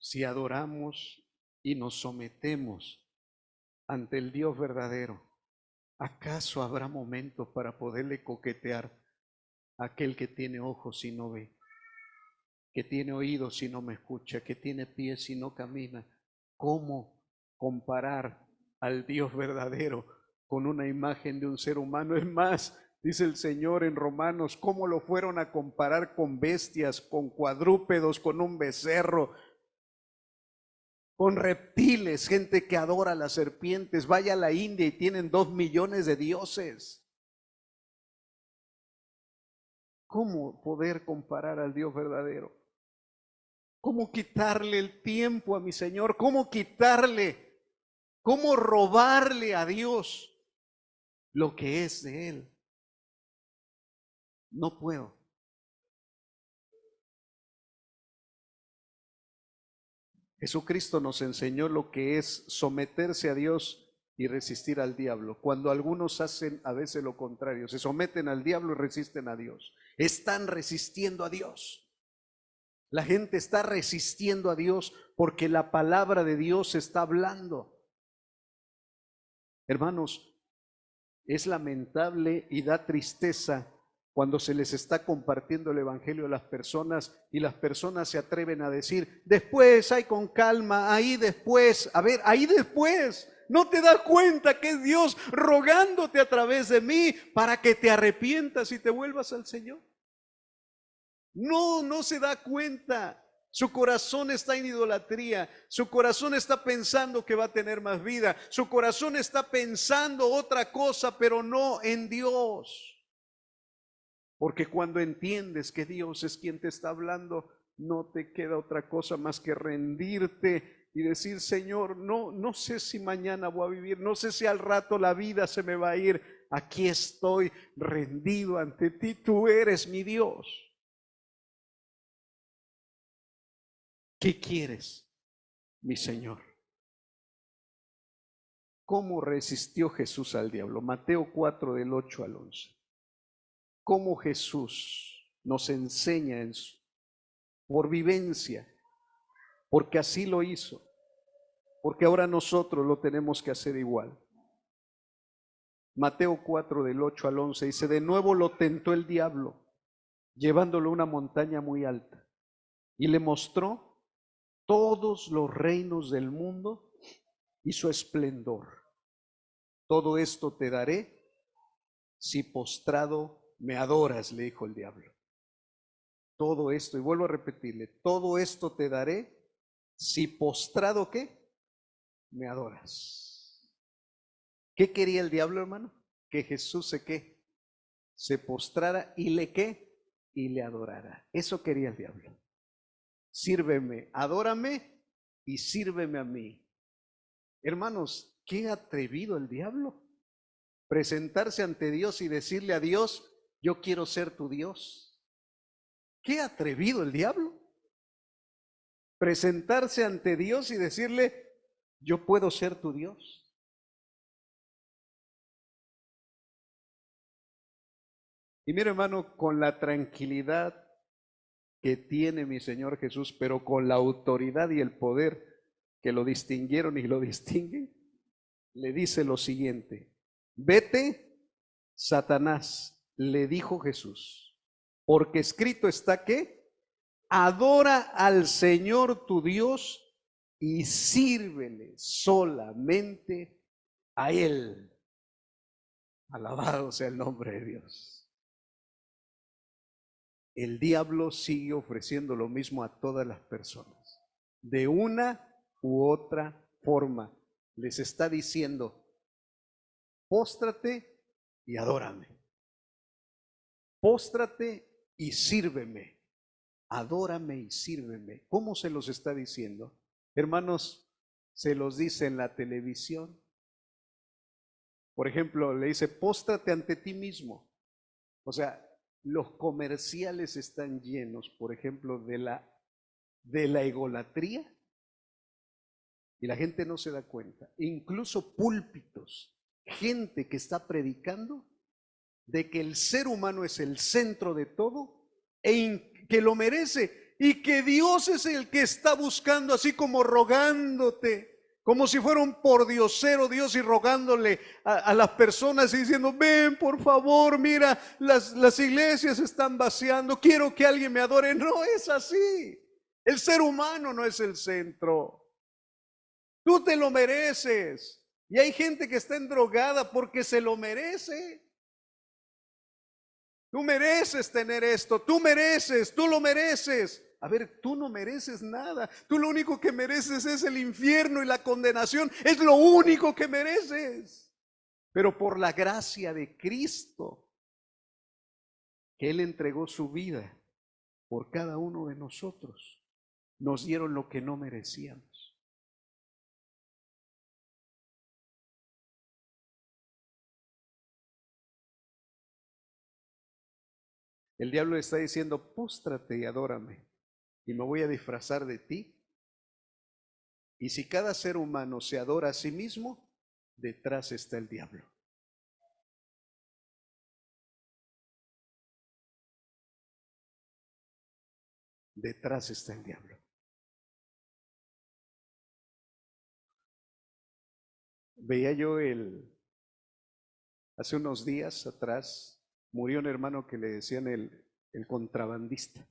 Si adoramos y nos sometemos ante el Dios verdadero, ¿acaso habrá momentos para poderle coquetear a aquel que tiene ojos y no ve, que tiene oídos y no me escucha, que tiene pies y no camina? ¿Cómo comparar al Dios verdadero con una imagen de un ser humano? Es más, dice el Señor en Romanos, ¿cómo lo fueron a comparar con bestias, con cuadrúpedos, con un becerro, con reptiles, gente que adora a las serpientes? Vaya a la India y tienen 2 millones de dioses. ¿Cómo poder comparar al Dios verdadero? ¿Cómo quitarle el tiempo a mi Señor? ¿Cómo quitarle, cómo robarle a Dios lo que es de Él? No puedo. Jesucristo nos enseñó lo que es someterse a Dios y resistir al diablo. Cuando algunos hacen a veces lo contrario, se someten al diablo y resisten a Dios. Están resistiendo a Dios. La gente está resistiendo a Dios porque la palabra de Dios está hablando. Hermanos, es lamentable y da tristeza cuando se les está compartiendo el evangelio a las personas y las personas se atreven a decir, después, ay, con calma, ahí después, a ver, ahí después. ¿No te das cuenta que es Dios rogándote a través de mí para que te arrepientas y te vuelvas al Señor? No, no se da cuenta. Su corazón está en idolatría, su corazón está pensando que va a tener más vida, su corazón está pensando otra cosa, pero no en Dios. Porque cuando entiendes que Dios es quien te está hablando, no te queda otra cosa más que rendirte y decir, Señor, no sé si mañana voy a vivir, no sé si al rato la vida se me va a ir. Aquí estoy rendido ante ti, tú eres mi Dios. ¿Qué quieres, mi Señor? ¿Cómo resistió Jesús al diablo? Mateo 4 del 8 al 11. ¿Cómo Jesús nos enseña por vivencia? Porque así lo hizo. Porque ahora nosotros lo tenemos que hacer igual. Mateo 4 del 8 al 11 dice, de nuevo lo tentó el diablo, llevándolo a una montaña muy alta, y le mostró todos los reinos del mundo y su esplendor. Todo esto te daré si postrado me adoras, le dijo el diablo. Todo esto, y vuelvo a repetirle, todo esto te daré si postrado, ¿qué? Me adoras. ¿Qué quería el diablo, hermano? Que Jesús se postrara y le ¿qué? Y le adorara. Eso quería el diablo. Sírveme, adórame y sírveme a mí. Hermanos, qué atrevido el diablo. Presentarse ante Dios y decirle a Dios, yo quiero ser tu Dios. Qué atrevido el diablo. Presentarse ante Dios y decirle, yo puedo ser tu Dios. Y mira, hermano, con la tranquilidad que tiene mi Señor Jesús, pero con la autoridad y el poder que lo distinguieron y lo distinguen, le dice lo siguiente: vete, Satanás, le dijo Jesús, porque escrito está que adora al Señor tu Dios y sírvele solamente a Él. Alabado sea el nombre de Dios. El diablo sigue ofreciendo lo mismo a todas las personas. De una u otra forma les está diciendo, póstrate y adórame. Póstrate y sírveme. Adórame y sírveme. ¿Cómo se los está diciendo? Hermanos, se los dice en la televisión. Por ejemplo, le dice, póstrate ante ti mismo. O sea, los comerciales están llenos, por ejemplo, de la egolatría y la gente no se da cuenta. Incluso púlpitos, gente que está predicando de que el ser humano es el centro de todo que lo merece y que Dios es el que está buscando, así como rogándote, como si fuera un pordiosero Dios y rogándole a las personas y diciendo, ven por favor, mira, las iglesias están vaciando, quiero que alguien me adore. No es así. El ser humano no es el centro. Tú te lo mereces. Y hay gente que está endrogada porque se lo merece. Tú mereces tener esto, tú mereces, tú lo mereces. A ver, tú no mereces nada. Tú lo único que mereces es el infierno y la condenación. Es lo único que mereces. Pero por la gracia de Cristo, que Él entregó su vida por cada uno de nosotros, nos dieron lo que no merecíamos. El diablo está diciendo, póstrate y adórame, y me voy a disfrazar de ti. Y si cada ser humano se adora a sí mismo, detrás está el diablo. Detrás está el diablo. Veía yo hace unos días atrás murió un hermano que le decían el contrabandista.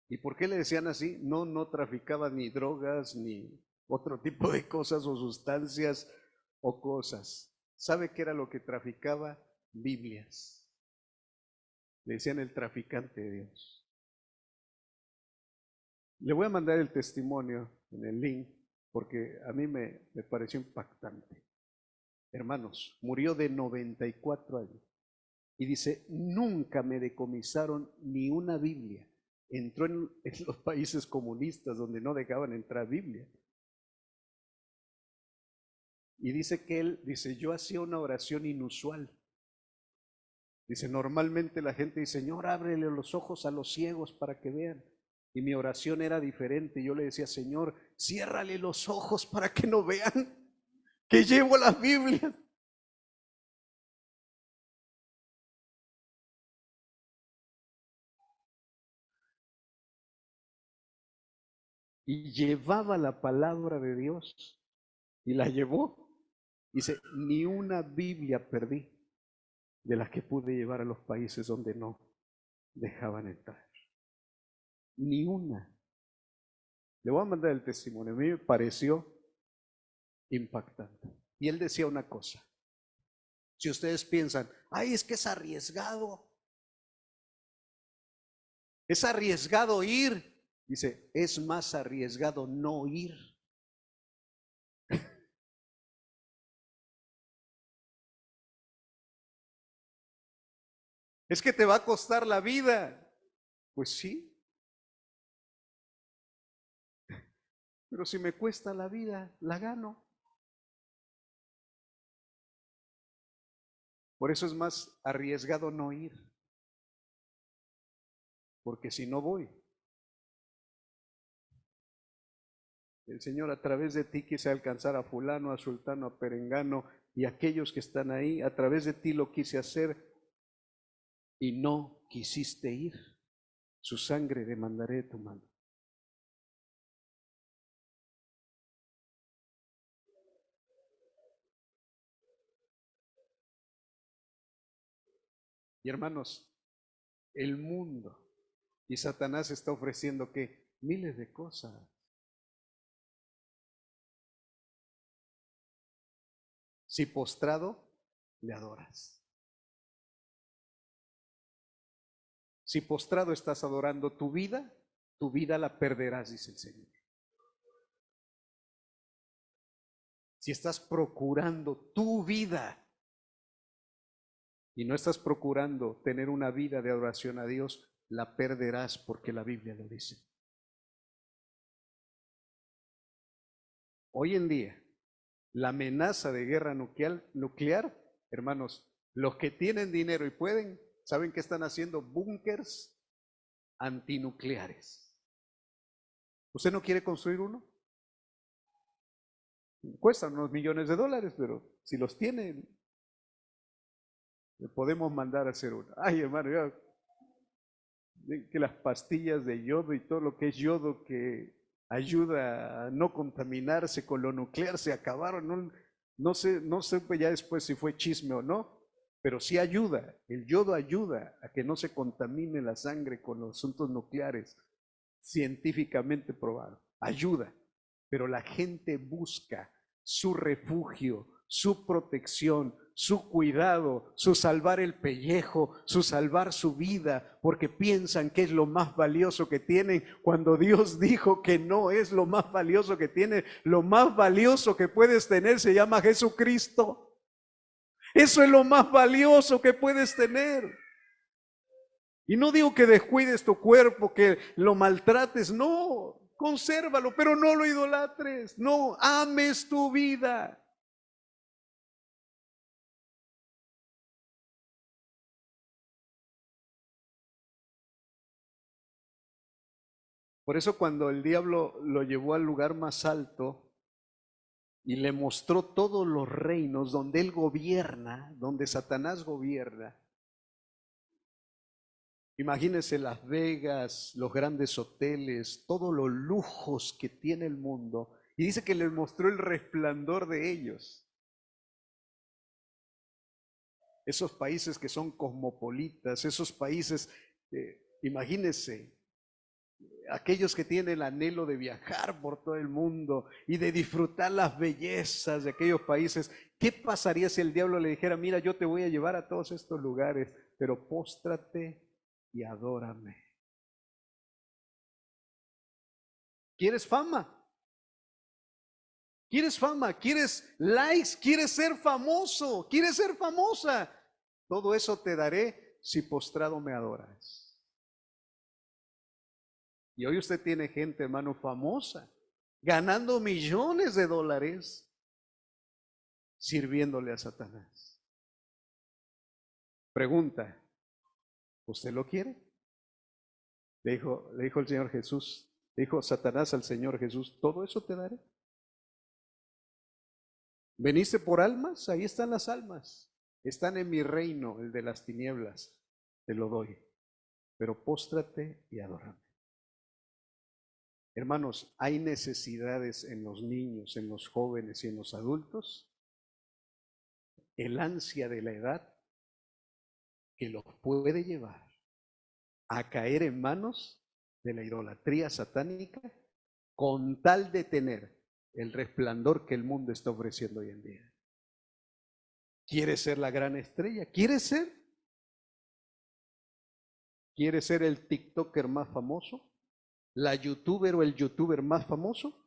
¿Y por qué le decían así? No, no traficaba ni drogas, ni otro tipo de cosas o sustancias o cosas. ¿Sabe qué era lo que traficaba? Biblias. Le decían el traficante de Dios. Le voy a mandar el testimonio en el link porque a mí me pareció impactante. Hermanos, murió de 94 años y dice, nunca me decomisaron ni una Biblia. Entró en los países comunistas donde no dejaban entrar Biblia. Y dice que él, dice, yo hacía una oración inusual. Dice, normalmente la gente dice, Señor, ábrele los ojos a los ciegos para que vean. Y mi oración era diferente. Yo le decía, Señor, ciérrale los ojos para que no vean que llevo la Biblia. Y llevaba la palabra de Dios y la llevó. Dice, ni una Biblia perdí de las que pude llevar a los países donde no dejaban entrar. Ni una. Le voy a mandar el testimonio. A mí me pareció impactante. Y él decía una cosa. Si ustedes piensan, ay, es que es arriesgado ir. Dice, es más arriesgado no ir. Es que te va a costar la vida. Pues sí, pero si me cuesta la vida, la gano. Por eso es más arriesgado no ir. Porque si no voy, el Señor a través de ti quise alcanzar a fulano, a sultano, a perengano y aquellos que están ahí. A través de ti lo quise hacer y no quisiste ir. Su sangre demandaré de tu mano. Y hermanos, el mundo y Satanás está ofreciendo que miles de cosas. Si postrado, le adoras. Si postrado estás adorando tu vida la perderás, dice el Señor. Si estás procurando tu vida y no estás procurando tener una vida de adoración a Dios, la perderás porque la Biblia lo dice. Hoy en día, la amenaza de guerra nuclear, hermanos, los que tienen dinero y pueden, ¿saben qué están haciendo? Búnkers antinucleares. ¿Usted no quiere construir uno? Cuestan unos millones de dólares, pero si los tiene, le podemos mandar a hacer uno. Ay, hermano, ya, que las pastillas de yodo y todo lo que es yodo que ayuda a no contaminarse con lo nuclear se acabaron. No sé ya después si fue chisme o no, pero sí ayuda. El yodo ayuda a que no se contamine la sangre con los asuntos nucleares, científicamente probado. Ayuda, pero la gente busca su refugio, su protección, su cuidado, su salvar el pellejo, su salvar su vida, porque piensan que es lo más valioso que tienen, cuando Dios dijo que no es lo más valioso que tienen. Lo más valioso que puedes tener se llama Jesucristo. Eso es lo más valioso que puedes tener. Y no digo que descuides tu cuerpo, que lo maltrates, no, consérvalo, pero no lo idolatres, no ames tu vida. Por eso cuando el diablo lo llevó al lugar más alto y le mostró todos los reinos donde él gobierna, donde Satanás gobierna, imagínense Las Vegas, los grandes hoteles, todos los lujos que tiene el mundo, y dice que les mostró el resplandor de ellos. Esos países que son cosmopolitas, esos países, imagínense, aquellos que tienen el anhelo de viajar por todo el mundo y de disfrutar las bellezas de aquellos países. ¿Qué pasaría si el diablo le dijera, mira, yo te voy a llevar a todos estos lugares, pero póstrate y adórame? ¿Quieres fama? ¿Quieres fama? ¿Quieres likes? ¿Quieres ser famoso? ¿Quieres ser famosa? Todo eso te daré si postrado me adoras. Y hoy usted tiene gente, hermano, famosa, ganando millones de dólares sirviéndole a Satanás. Pregunta, ¿usted lo quiere? Le dijo el Señor Jesús, dijo Satanás al Señor Jesús, ¿todo eso te daré? ¿Veniste por almas? Ahí están las almas. Están en mi reino, el de las tinieblas. Te lo doy. Pero póstrate y adórame. Hermanos, hay necesidades en los niños, en los jóvenes y en los adultos. El ansia de la edad que los puede llevar a caer en manos de la idolatría satánica con tal de tener el resplandor que el mundo está ofreciendo hoy en día. ¿Quieres ser la gran estrella? ¿Quieres ser? ¿Quieres ser el TikToker más famoso? ¿La youtuber o el youtuber más famoso?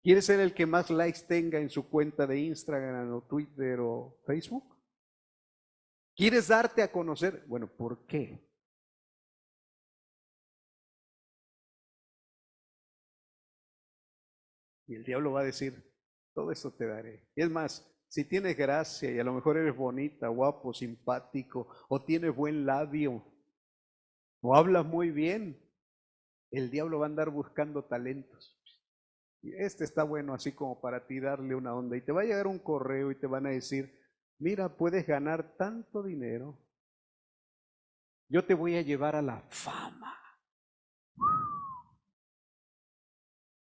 ¿Quieres ser el que más likes tenga en su cuenta de Instagram o Twitter o Facebook? ¿Quieres darte a conocer? Bueno, ¿por qué? Y el diablo va a decir, todo eso te daré. Y es más, si tienes gracia y a lo mejor eres bonita, guapo, simpático, o tienes buen labio, o hablas muy bien, el diablo va a andar buscando talentos. Y este está bueno así como para ti darle una onda. Y te va a llegar un correo y te van a decir, mira, puedes ganar tanto dinero. Yo te voy a llevar a la fama.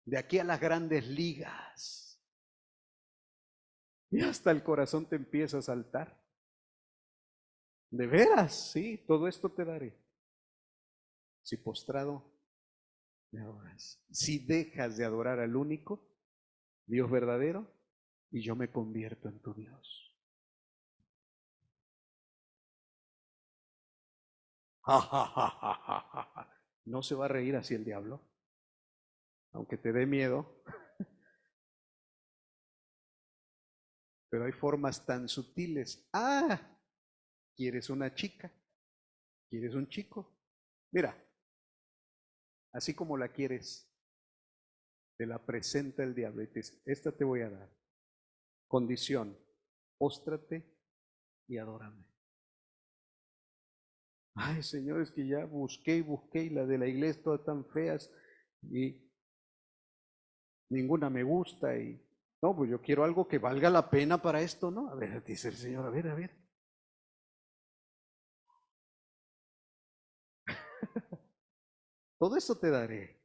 De aquí a las grandes ligas. Y hasta el corazón te empieza a saltar. De veras, sí, todo esto te daré. Si postrado me adoras. Si dejas de adorar al único Dios verdadero y yo me convierto en tu Dios. No se va a reír así el diablo, aunque te dé miedo. Pero hay formas tan sutiles. ¿Quieres una chica? ¿Quieres un chico? Mira, así como la quieres, te la presenta el diablo y te dice, esta te voy a dar. Condición, póstrate y adórame. Ay, Señor, es que ya busqué y busqué y las de la iglesia todas tan feas y ninguna me gusta y no, pues yo quiero algo que valga la pena para esto, ¿no? A ver, dice el Señor, a ver, a ver. Todo esto te daré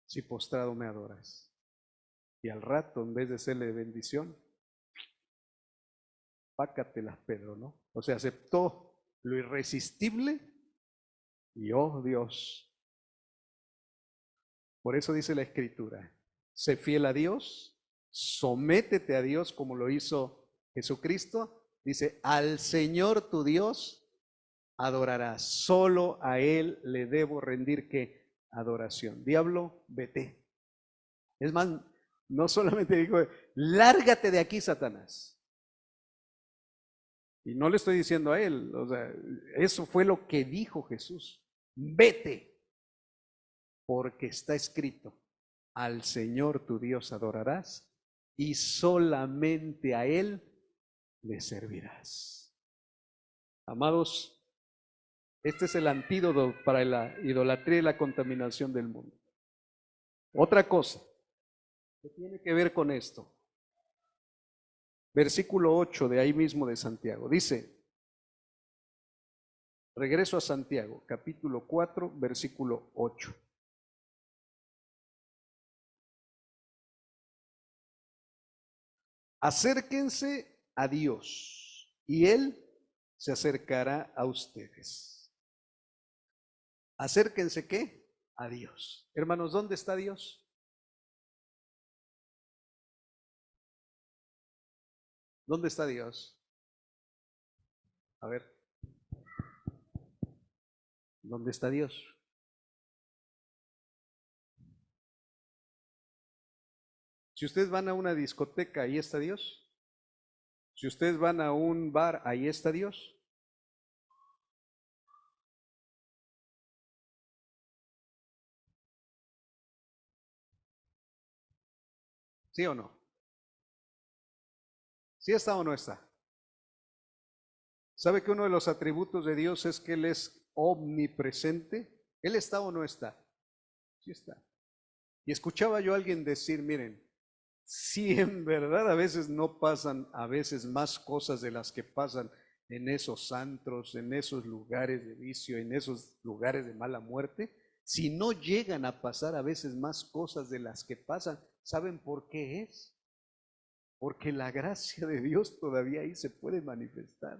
si postrado me adoras. Y al rato, en vez de serle bendición, pácatelas, Pedro, ¿no? O sea, aceptó lo irresistible y oh Dios. Por eso dice la Escritura, sé fiel a Dios, sométete a Dios como lo hizo Jesucristo. Dice, al Señor tu Dios adorarás, solo a Él le debo rendir ¿qué? Adoración. Diablo, vete. Es más, no solamente dijo, lárgate de aquí, Satanás. Y no le estoy diciendo a él, o sea, eso fue lo que dijo Jesús. Vete, porque está escrito, al Señor tu Dios adorarás y solamente a Él le servirás. Amados, este es el antídoto para la idolatría y la contaminación del mundo. Otra cosa que tiene que ver con esto. Versículo 8 de ahí mismo de Santiago. Dice, regreso a Santiago, capítulo 4, versículo 8. Acérquense a Dios y Él se acercará a ustedes. Acérquense, ¿qué? A Dios. Hermanos, ¿dónde está Dios? ¿Dónde está Dios? A ver, ¿dónde está Dios? Si ustedes van a una discoteca, ahí está Dios. Si ustedes van a un bar, ahí está Dios. ¿Sí o no? ¿Sí está o no está? ¿Sabe que uno de los atributos de Dios es que Él es omnipresente? ¿Él está o no está? Sí está. Y escuchaba yo a alguien decir, miren, si en verdad a veces no pasan, a veces más cosas de las que pasan en esos antros, en esos lugares de vicio, en esos lugares de mala muerte, si no llegan a pasar a veces más cosas de las que pasan, ¿saben por qué es? Porque la gracia de Dios todavía ahí se puede manifestar.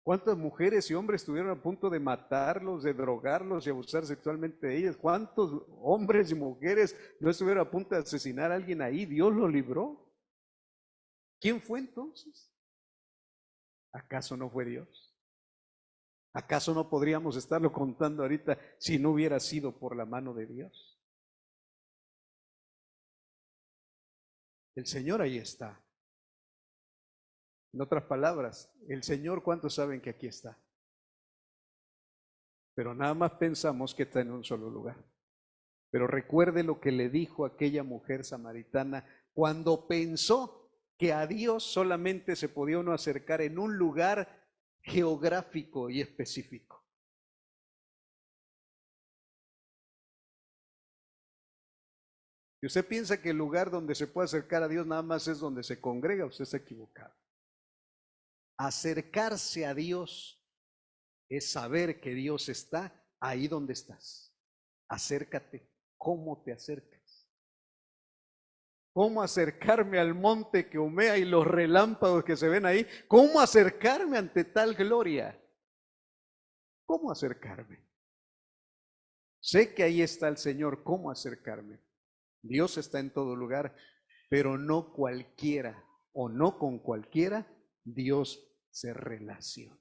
¿Cuántas mujeres y hombres estuvieron a punto de matarlos, de drogarlos y abusar sexualmente de ellas? ¿Cuántos hombres y mujeres no estuvieron a punto de asesinar a alguien ahí? Dios lo libró. ¿Quién fue entonces? ¿Acaso no fue Dios? ¿Acaso no podríamos estarlo contando ahorita si no hubiera sido por la mano de Dios? El Señor ahí está. En otras palabras, el Señor, ¿cuántos saben que aquí está? Pero nada más pensamos que está en un solo lugar. Pero recuerde lo que le dijo aquella mujer samaritana cuando pensó que a Dios solamente se podía uno acercar en un lugar geográfico y específico. Si usted piensa que el lugar donde se puede acercar a Dios nada más es donde se congrega, usted está equivocado. Acercarse a Dios es saber que Dios está ahí donde estás. Acércate. ¿Cómo te acercas? ¿Cómo acercarme al monte que humea y los relámpagos que se ven ahí? ¿Cómo acercarme ante tal gloria? ¿Cómo acercarme? Sé que ahí está el Señor. ¿Cómo acercarme? Dios está en todo lugar, pero no cualquiera o no con cualquiera Dios se relaciona.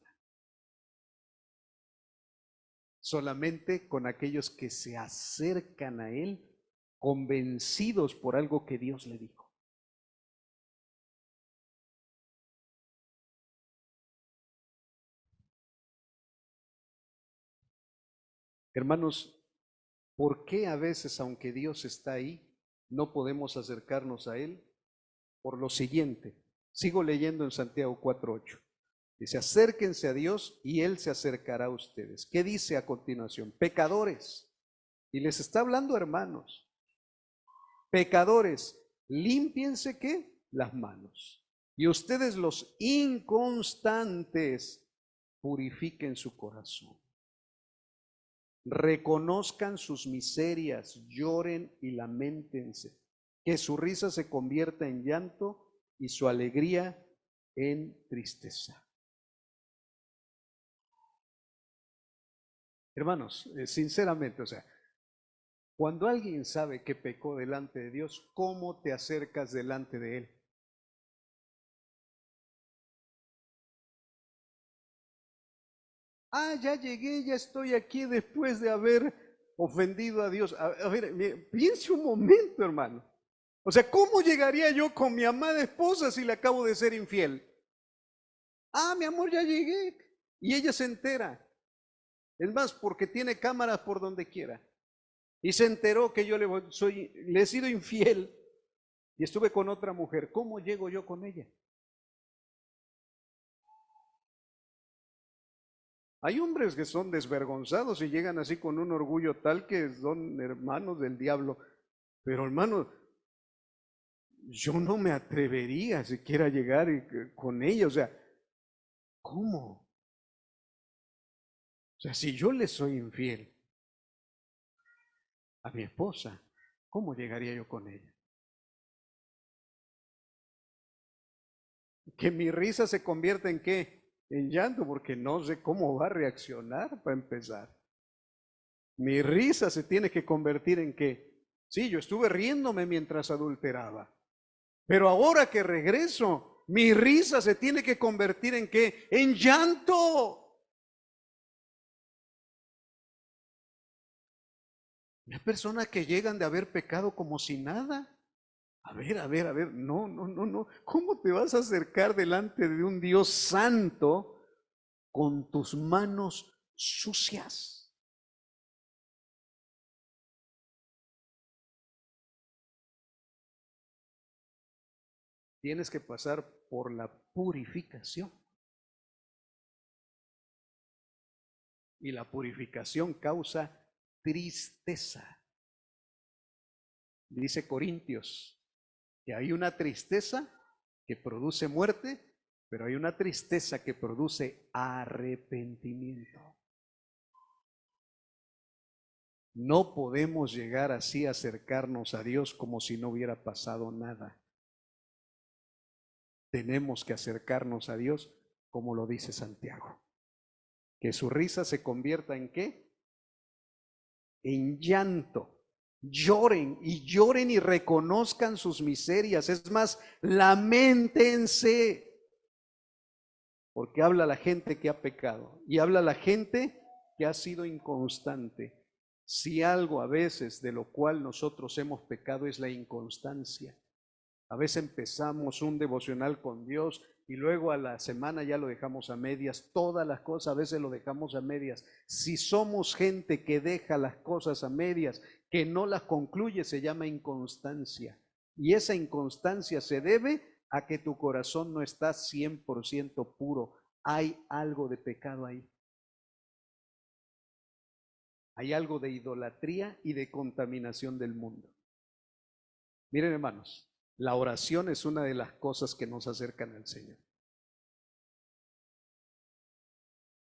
Solamente con aquellos que se acercan a Él convencidos por algo que Dios le dijo. Hermanos, ¿por qué a veces, aunque Dios está ahí, no podemos acercarnos a Él? Por lo siguiente, sigo leyendo en Santiago 4:8. Dice, acérquense a Dios y Él se acercará a ustedes. ¿Qué dice a continuación? Pecadores. Y les está hablando, hermanos. Pecadores, límpiense, ¿qué? Las manos. Y ustedes los inconstantes, purifiquen su corazón. Reconozcan sus miserias, lloren y lamentense. Que su risa se convierta en llanto y su alegría en tristeza. Hermanos, sinceramente, o sea, cuando alguien sabe que pecó delante de Dios, ¿cómo te acercas delante de Él? Ah, ya llegué, ya estoy aquí después de haber ofendido a Dios. A ver, piense un momento, hermano. O sea, ¿cómo llegaría yo con mi amada esposa si le acabo de ser infiel? Ah, mi amor, ya llegué. Y ella se entera. Es más, porque tiene cámaras por donde quiera. Y se enteró que yo le he sido infiel y estuve con otra mujer. ¿Cómo llego yo con ella? Hay hombres que son desvergonzados y llegan así con un orgullo tal que son hermanos del diablo. Pero hermano, yo no me atrevería siquiera a llegar con ella. O sea, ¿cómo? O sea, si yo le soy infiel a mi esposa, ¿cómo llegaría yo con ella? Que mi risa se convierta en qué? En llanto, porque no sé cómo va a reaccionar para empezar. Mi risa se tiene que convertir en qué? Sí, yo estuve riéndome mientras adulteraba, pero ahora que regreso, mi risa se tiene que convertir en qué? En llanto. Hay personas que llegan de haber pecado como si nada. A ver, no, no, no, no. ¿Cómo te vas a acercar delante de un Dios santo con tus manos sucias? Tienes que pasar por la purificación. Y la purificación causa tristeza. Dice Corintios que hay una tristeza que produce muerte, pero hay una tristeza que produce arrepentimiento. No podemos llegar así a acercarnos a Dios como si no hubiera pasado nada. Tenemos que acercarnos a Dios como lo dice Santiago. Que su risa se convierta en ¿qué? En llanto. Lloren y lloren y reconozcan sus miserias. Es más, lamentense. Porque habla la gente que ha pecado y habla la gente que ha sido inconstante. Si algo a veces de lo cual nosotros hemos pecado es la inconstancia. A veces empezamos un devocional con Dios y luego a la semana ya lo dejamos a medias. Todas las cosas a veces lo dejamos a medias. Si somos gente que deja las cosas a medias, que no las concluye, se llama inconstancia. Y esa inconstancia se debe a que tu corazón no está 100% puro. Hay algo de pecado ahí. Hay algo de idolatría y de contaminación del mundo. Miren, hermanos, la oración es una de las cosas que nos acercan al Señor.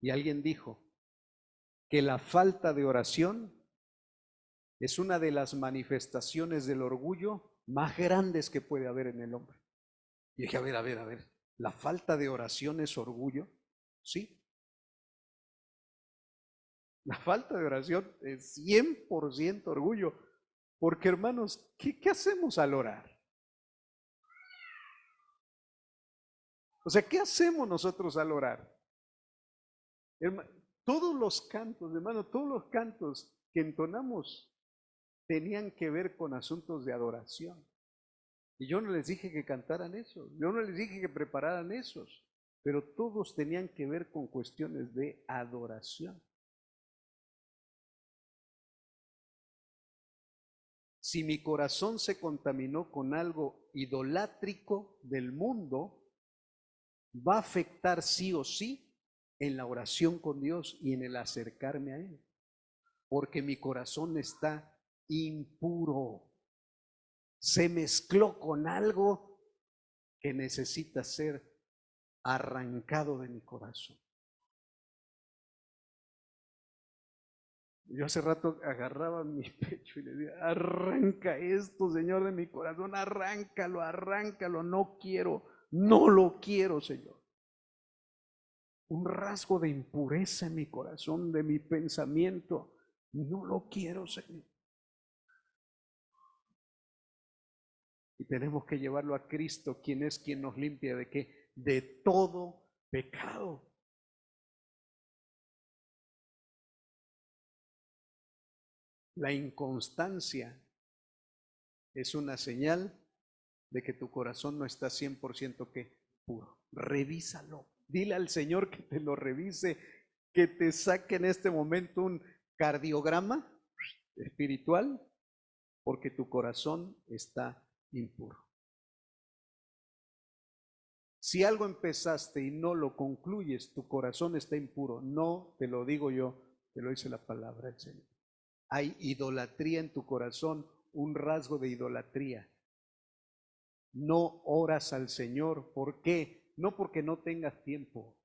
Y alguien dijo que la falta de oración es una de las manifestaciones del orgullo más grandes que puede haber en el hombre. Y dije, a ver, ¿la falta de oración es orgullo? Sí, la falta de oración es 100% orgullo. Porque hermanos, ¿qué hacemos al orar? O sea, ¿qué hacemos nosotros al orar? Todos los cantos, hermano, todos los cantos que entonamos tenían que ver con asuntos de adoración. Y yo no les dije que cantaran eso, yo no les dije que prepararan esos, pero todos tenían que ver con cuestiones de adoración. Si mi corazón se contaminó con algo idolátrico del mundo, va a afectar sí o sí en la oración con Dios y en el acercarme a Él, porque mi corazón está impuro. Se mezcló con algo que necesita ser arrancado de mi corazón. Yo hace rato agarraba mi pecho y le decía, arranca esto, Señor, de mi corazón, arráncalo, arráncalo, no quiero, no lo quiero, Señor. Un rasgo de impureza en mi corazón, de mi pensamiento, no lo quiero, Señor. Y tenemos que llevarlo a Cristo, quien es quien nos limpia de qué? De todo pecado. La inconstancia es una señal de que tu corazón no está 100% ¿qué? Puro. Revísalo. Dile al Señor que te lo revise, que te saque en este momento un cardiograma espiritual, porque tu corazón está impuro. Si algo empezaste y no lo concluyes, tu corazón está impuro. No te lo digo yo, te lo dice la palabra del Señor. Hay idolatría en tu corazón, un rasgo de idolatría. No oras al Señor. ¿Por qué? No porque no tengas tiempo.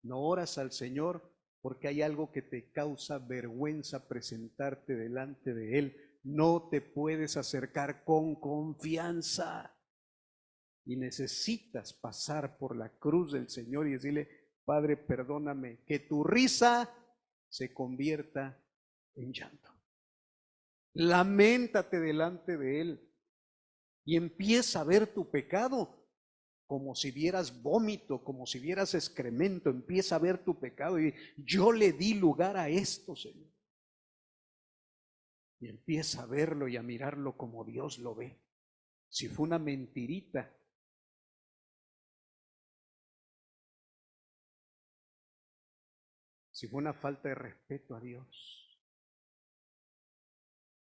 No oras al Señor porque hay algo que te causa vergüenza presentarte delante de Él. No te puedes acercar con confianza. y necesitas pasar por la cruz del Señor y decirle, Padre, perdóname, que tu risa se convierta en llanto. Lamentate delante de Él y empieza a ver tu pecado como si vieras vómito, como si vieras excremento. Empieza a ver tu pecado y yo le di lugar a esto, Señor. Y empieza a verlo y a mirarlo como Dios lo ve. Si fue una mentirita, si fue una falta de respeto a Dios,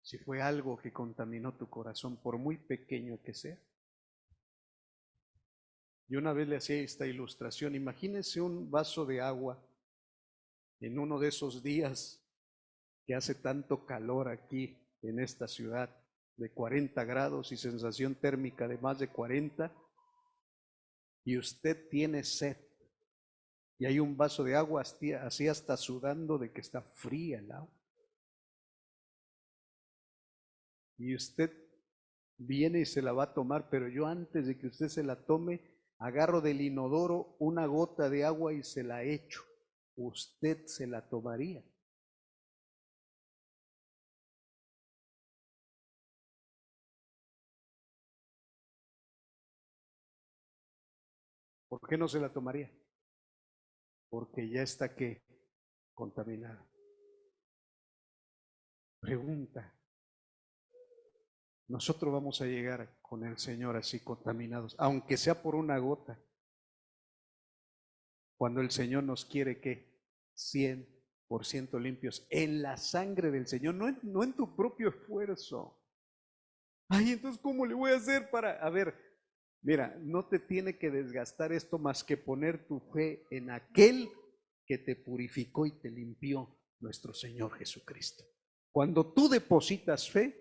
si fue algo que contaminó tu corazón, por muy pequeño que sea. Yo una vez le hacía esta ilustración. Imagínense un vaso de agua en uno de esos días que hace tanto calor aquí en esta ciudad, de 40 grados y sensación térmica de más de 40, y usted tiene sed, y hay un vaso de agua así hasta sudando de que está fría el agua. Y usted viene y se la va a tomar, pero yo antes de que usted se la tome, agarro del inodoro una gota de agua y se la echo. ¿Usted se la tomaría? ¿Por qué no se la tomaría? Porque ya está que contaminada. Pregunta, nosotros vamos a llegar con el Señor así contaminados, aunque sea por una gota, cuando el Señor nos quiere que 100% limpios en la sangre del Señor, no en tu propio esfuerzo. Ay, entonces, ¿cómo le voy a hacer para...? A ver, mira, no te tiene que desgastar esto más que poner tu fe en aquel que te purificó y te limpió, nuestro Señor Jesucristo. Cuando tú depositas fe,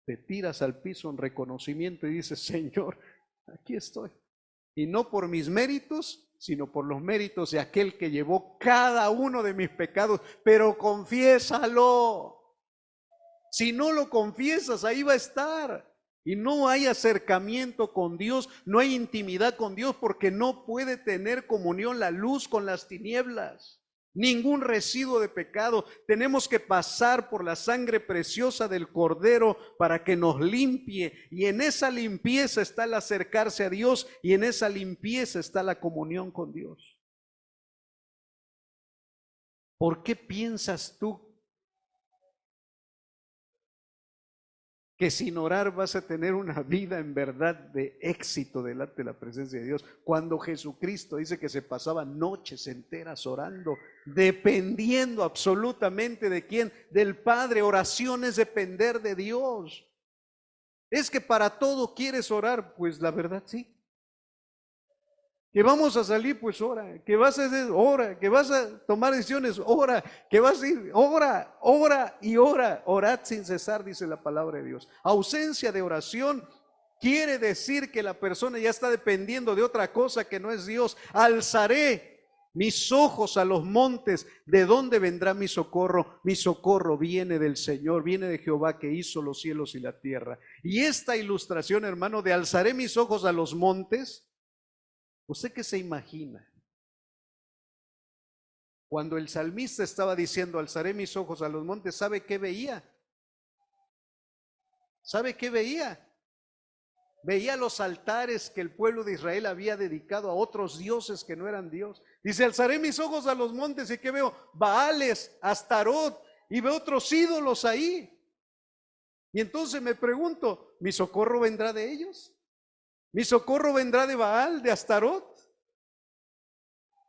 te tiras al piso en reconocimiento y dices, Señor, aquí estoy. Y no por mis méritos, sino por los méritos de aquel que llevó cada uno de mis pecados. Pero confiésalo. Si no lo confiesas, ahí va a estar. Y no hay acercamiento con Dios, no hay intimidad con Dios, porque no puede tener comunión la luz con las tinieblas. Ningún residuo de pecado. Tenemos que pasar por la sangre preciosa del Cordero para que nos limpie. Y en esa limpieza está el acercarse a Dios, y en esa limpieza está la comunión con Dios. ¿Por qué piensas tú que sin orar vas a tener una vida en verdad de éxito delante de la presencia de Dios? Cuando Jesucristo dice que se pasaba noches enteras orando, dependiendo absolutamente de quién, del Padre. Oración es depender de Dios. Es que para todo quieres orar, pues la verdad sí. Que vamos a salir, pues ora. Que vas a hacer, ora. Que vas a tomar decisiones, ora. Que vas a ir, ora, ora y ora. Orad sin cesar, dice la palabra de Dios. Ausencia de oración quiere decir que la persona ya está dependiendo de otra cosa que no es Dios. Alzaré mis ojos a los montes. ¿De dónde vendrá mi socorro? Mi socorro viene del Señor, viene de Jehová que hizo los cielos y la tierra. Y esta ilustración, hermano, de alzaré mis ojos a los montes, ¿usted qué se imagina? Cuando el salmista estaba diciendo, alzaré mis ojos a los montes, ¿sabe qué veía? ¿Sabe qué veía? Veía los altares que el pueblo de Israel había dedicado a otros dioses que no eran Dios. Dice, alzaré mis ojos a los montes, y ¿qué veo? Baales, Astarot, y veo otros ídolos ahí. Y entonces me pregunto, ¿mi socorro vendrá de ellos? ¿Mi socorro vendrá de Baal, de Astarot?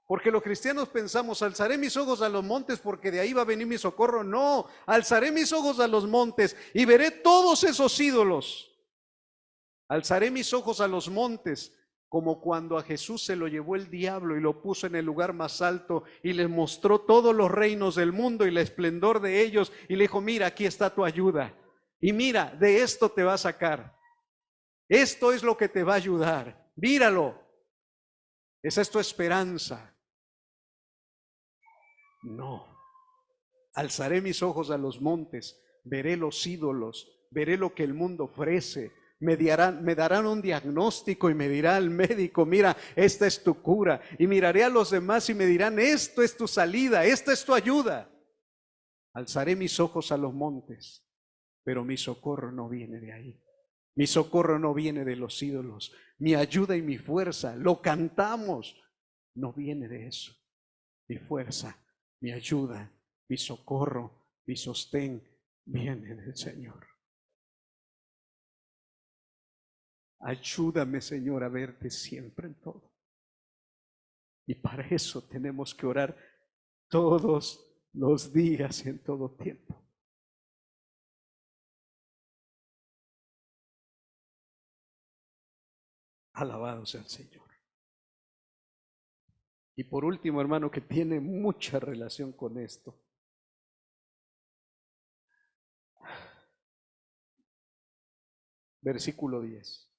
Porque los cristianos pensamos, alzaré mis ojos a los montes porque de ahí va a venir mi socorro. No, alzaré mis ojos a los montes y veré todos esos ídolos. Alzaré mis ojos a los montes, como cuando a Jesús se lo llevó el diablo y lo puso en el lugar más alto y le mostró todos los reinos del mundo y el esplendor de ellos, y le dijo, mira, aquí está tu ayuda. Y mira, de esto te va a sacar. Esto es lo que te va a ayudar. Míralo. Esa es tu esperanza. No. Alzaré mis ojos a los montes, veré los ídolos, veré lo que el mundo ofrece, me darán un diagnóstico y me dirá el médico, mira, esta es tu cura. Y miraré a los demás y me dirán, esto es tu salida, esta es tu ayuda. Alzaré mis ojos a los montes, pero mi socorro no viene de ahí. Mi socorro no viene de los ídolos. Mi ayuda y mi fuerza, lo cantamos, no viene de eso. Mi fuerza, mi ayuda, mi socorro, mi sostén, viene del Señor. Ayúdame, Señor, a verte siempre en todo. Y para eso tenemos que orar todos los días y en todo tiempo. Alabado sea el Señor. Y por último, hermano, que tiene mucha relación con esto. Versículo 10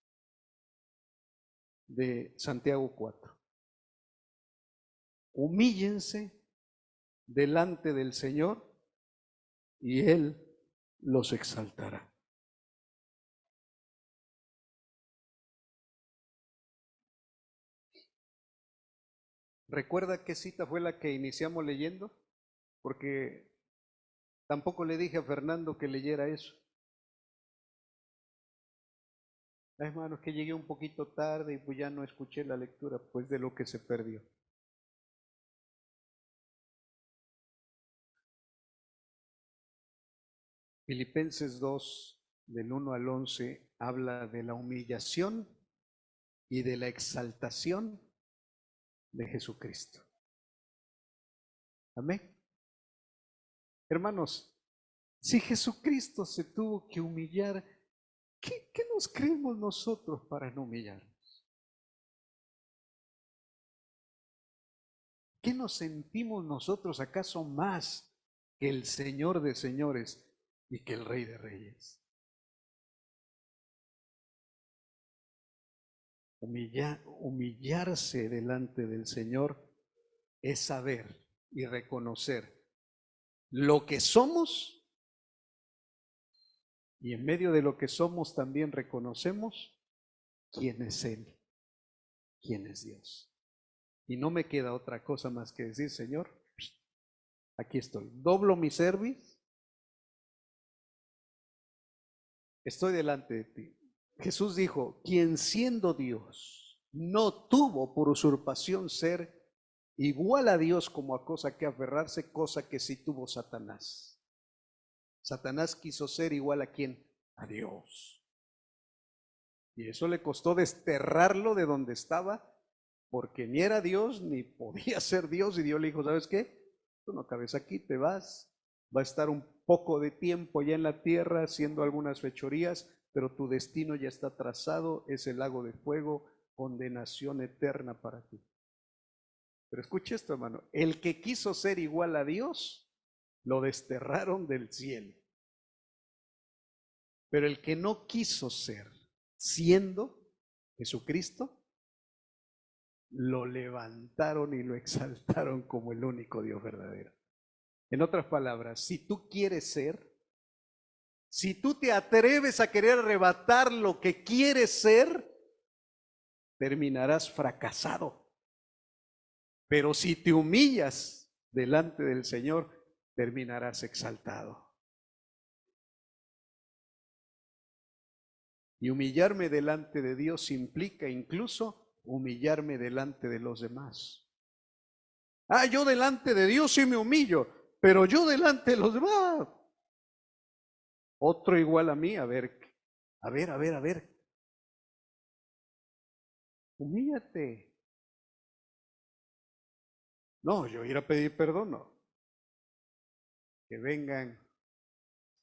de Santiago 4. Humíllense delante del Señor y Él los exaltará. ¿Recuerda qué cita fue la que iniciamos leyendo? Porque tampoco le dije a Fernando que leyera eso. Hermanos, que llegué un poquito tarde y pues ya no escuché la lectura, pues de lo que se perdió. Filipenses 2, del 1 al 11, habla de la humillación y de la exaltación de Jesucristo. Amén. Hermanos, si Jesucristo se tuvo que humillar, ¿qué nos creemos nosotros para no humillarnos? ¿Qué nos sentimos nosotros acaso más que el Señor de señores y que el Rey de reyes? Humillarse delante del Señor es saber y reconocer lo que somos, y en medio de lo que somos también reconocemos quién es Él, quién es Dios. Y no me queda otra cosa más que decir, Señor, aquí estoy, doblo mi cerviz, estoy delante de ti. Jesús dijo, quien siendo Dios no tuvo por usurpación ser igual a Dios como a cosa que aferrarse, cosa que sí tuvo Satanás. Satanás quiso ser igual a quién? A Dios. Y eso le costó desterrarlo de donde estaba, porque ni era Dios ni podía ser Dios. Y Dios le dijo, ¿sabes qué? Tú no cabes aquí, te vas. Va a estar un poco de tiempo ya en la tierra haciendo algunas fechorías, pero tu destino ya está trazado, es el lago de fuego, condenación eterna para ti. Pero escuche esto, hermano, el que quiso ser igual a Dios, lo desterraron del cielo. Pero el que no quiso ser, siendo Jesucristo, lo levantaron y lo exaltaron como el único Dios verdadero. En otras palabras, si tú quieres ser, si tú te atreves a querer arrebatar lo que quieres ser, terminarás fracasado. Pero si te humillas delante del Señor, terminarás exaltado. Y humillarme delante de Dios implica incluso humillarme delante de los demás. Yo delante de Dios sí me humillo, pero yo delante de los demás. Otro igual a mí, a ver. Humíllate. No, yo ir a pedir perdón, no. Que vengan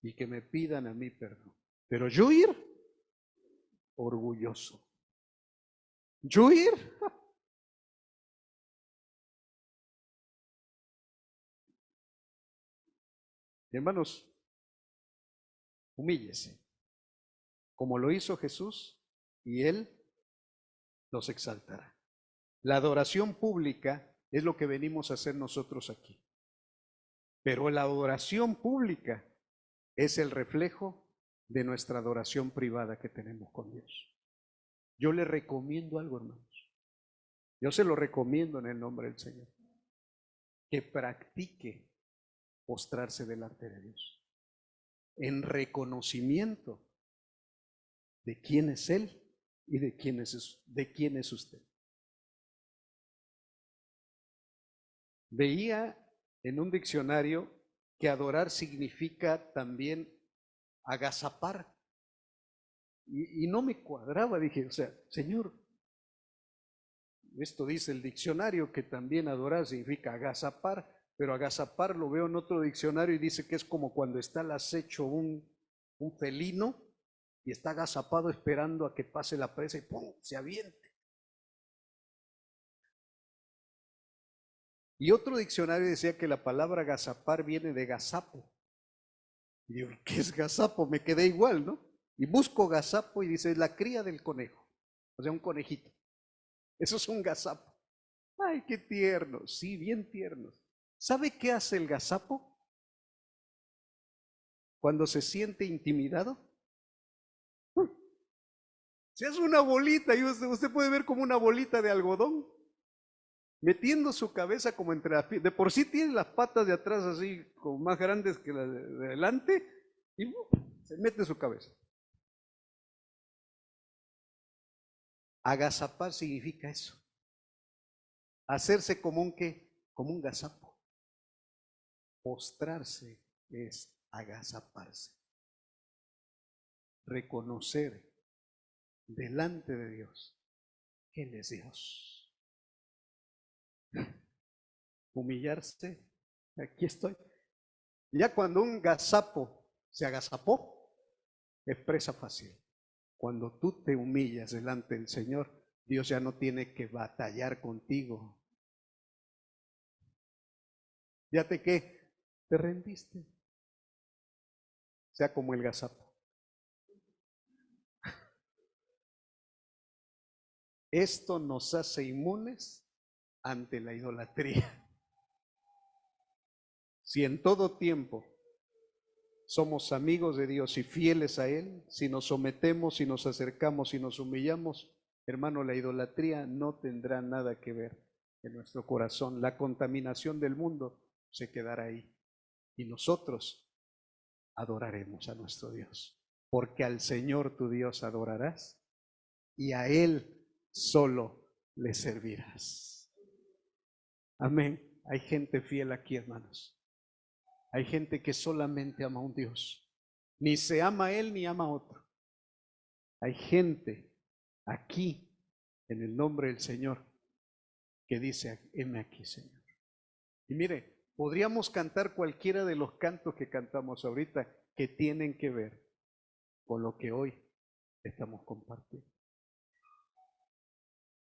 y que me pidan a mí perdón. Pero yo ir orgulloso. Yo ir. Hermanos, humíllese, como lo hizo Jesús, y Él los exaltará. La adoración pública es lo que venimos a hacer nosotros aquí. Pero la adoración pública es el reflejo de nuestra adoración privada que tenemos con Dios. Yo le recomiendo algo, hermanos. Yo se lo recomiendo en el nombre del Señor. Que practique postrarse delante de Dios en reconocimiento de quién es Él y de quién es usted. Veía en un diccionario que adorar significa también agazapar. Y no me cuadraba, dije, o sea, Señor, esto dice el diccionario que también adorar significa agazapar, pero agazapar lo veo en otro diccionario y dice que es como cuando está al acecho un felino y está agazapado esperando a que pase la presa y ¡pum!, se aviente. Y otro diccionario decía que la palabra agazapar viene de gazapo. Y digo, ¿qué es gazapo? Me quedé igual, ¿no? Y busco gazapo y dice, la cría del conejo, o sea, un conejito. Eso es un gazapo. Ay, qué tiernos, sí, bien tiernos. ¿Sabe qué hace el gazapo cuando se siente intimidado? Se hace una bolita y usted puede ver como una bolita de algodón, metiendo su cabeza como entre las piernas. De por sí tiene las patas de atrás así, como más grandes que las de adelante, y se mete su cabeza. Agazapar significa eso. Hacerse como un ¿qué? Como un gazapo. Postrarse es agazaparse. Reconocer delante de Dios que Él es Dios. Humillarse, aquí estoy. Ya cuando un gazapo se agazapó, es presa fácil. Cuando tú te humillas delante del Señor, Dios ya no tiene que batallar contigo. Fíjate que te rendiste. Sea como el gazapo. Esto nos hace inmunes ante la idolatría. Si en todo tiempo somos amigos de Dios y fieles a Él, si nos sometemos, si nos acercamos, si nos humillamos, hermano, la idolatría no tendrá nada que ver en nuestro corazón. La contaminación del mundo se quedará ahí y nosotros adoraremos a nuestro Dios, porque al Señor tu Dios adorarás y a Él solo le servirás. Amén. Hay gente fiel aquí, hermanos. Hay gente que solamente ama a un Dios. Ni se ama a Él ni ama a otro. Hay gente aquí, en el nombre del Señor, que dice, heme aquí, Señor. Y mire, podríamos cantar cualquiera de los cantos que cantamos ahorita que tienen que ver con lo que hoy estamos compartiendo.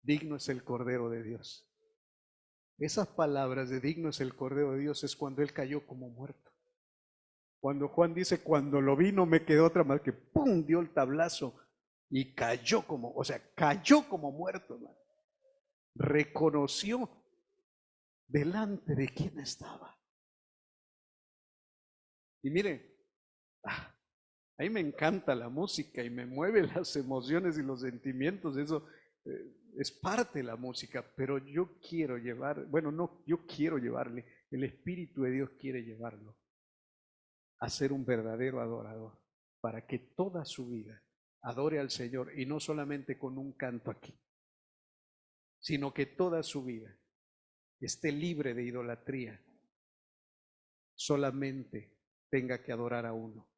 Digno es el Cordero de Dios. Esas palabras de digno es el Cordero de Dios es cuando Él cayó como muerto. Cuando Juan dice, cuando lo vi no me quedó otra más que ¡pum!, dio el tablazo y cayó como muerto, hermano. Reconoció delante de quién estaba. Y mire, a mí me encanta la música y me mueve las emociones y los sentimientos, eso es parte de la música, pero yo quiero llevarle, el Espíritu de Dios quiere llevarlo a ser un verdadero adorador, para que toda su vida adore al Señor y no solamente con un canto aquí, sino que toda su vida esté libre de idolatría, solamente tenga que adorar a uno.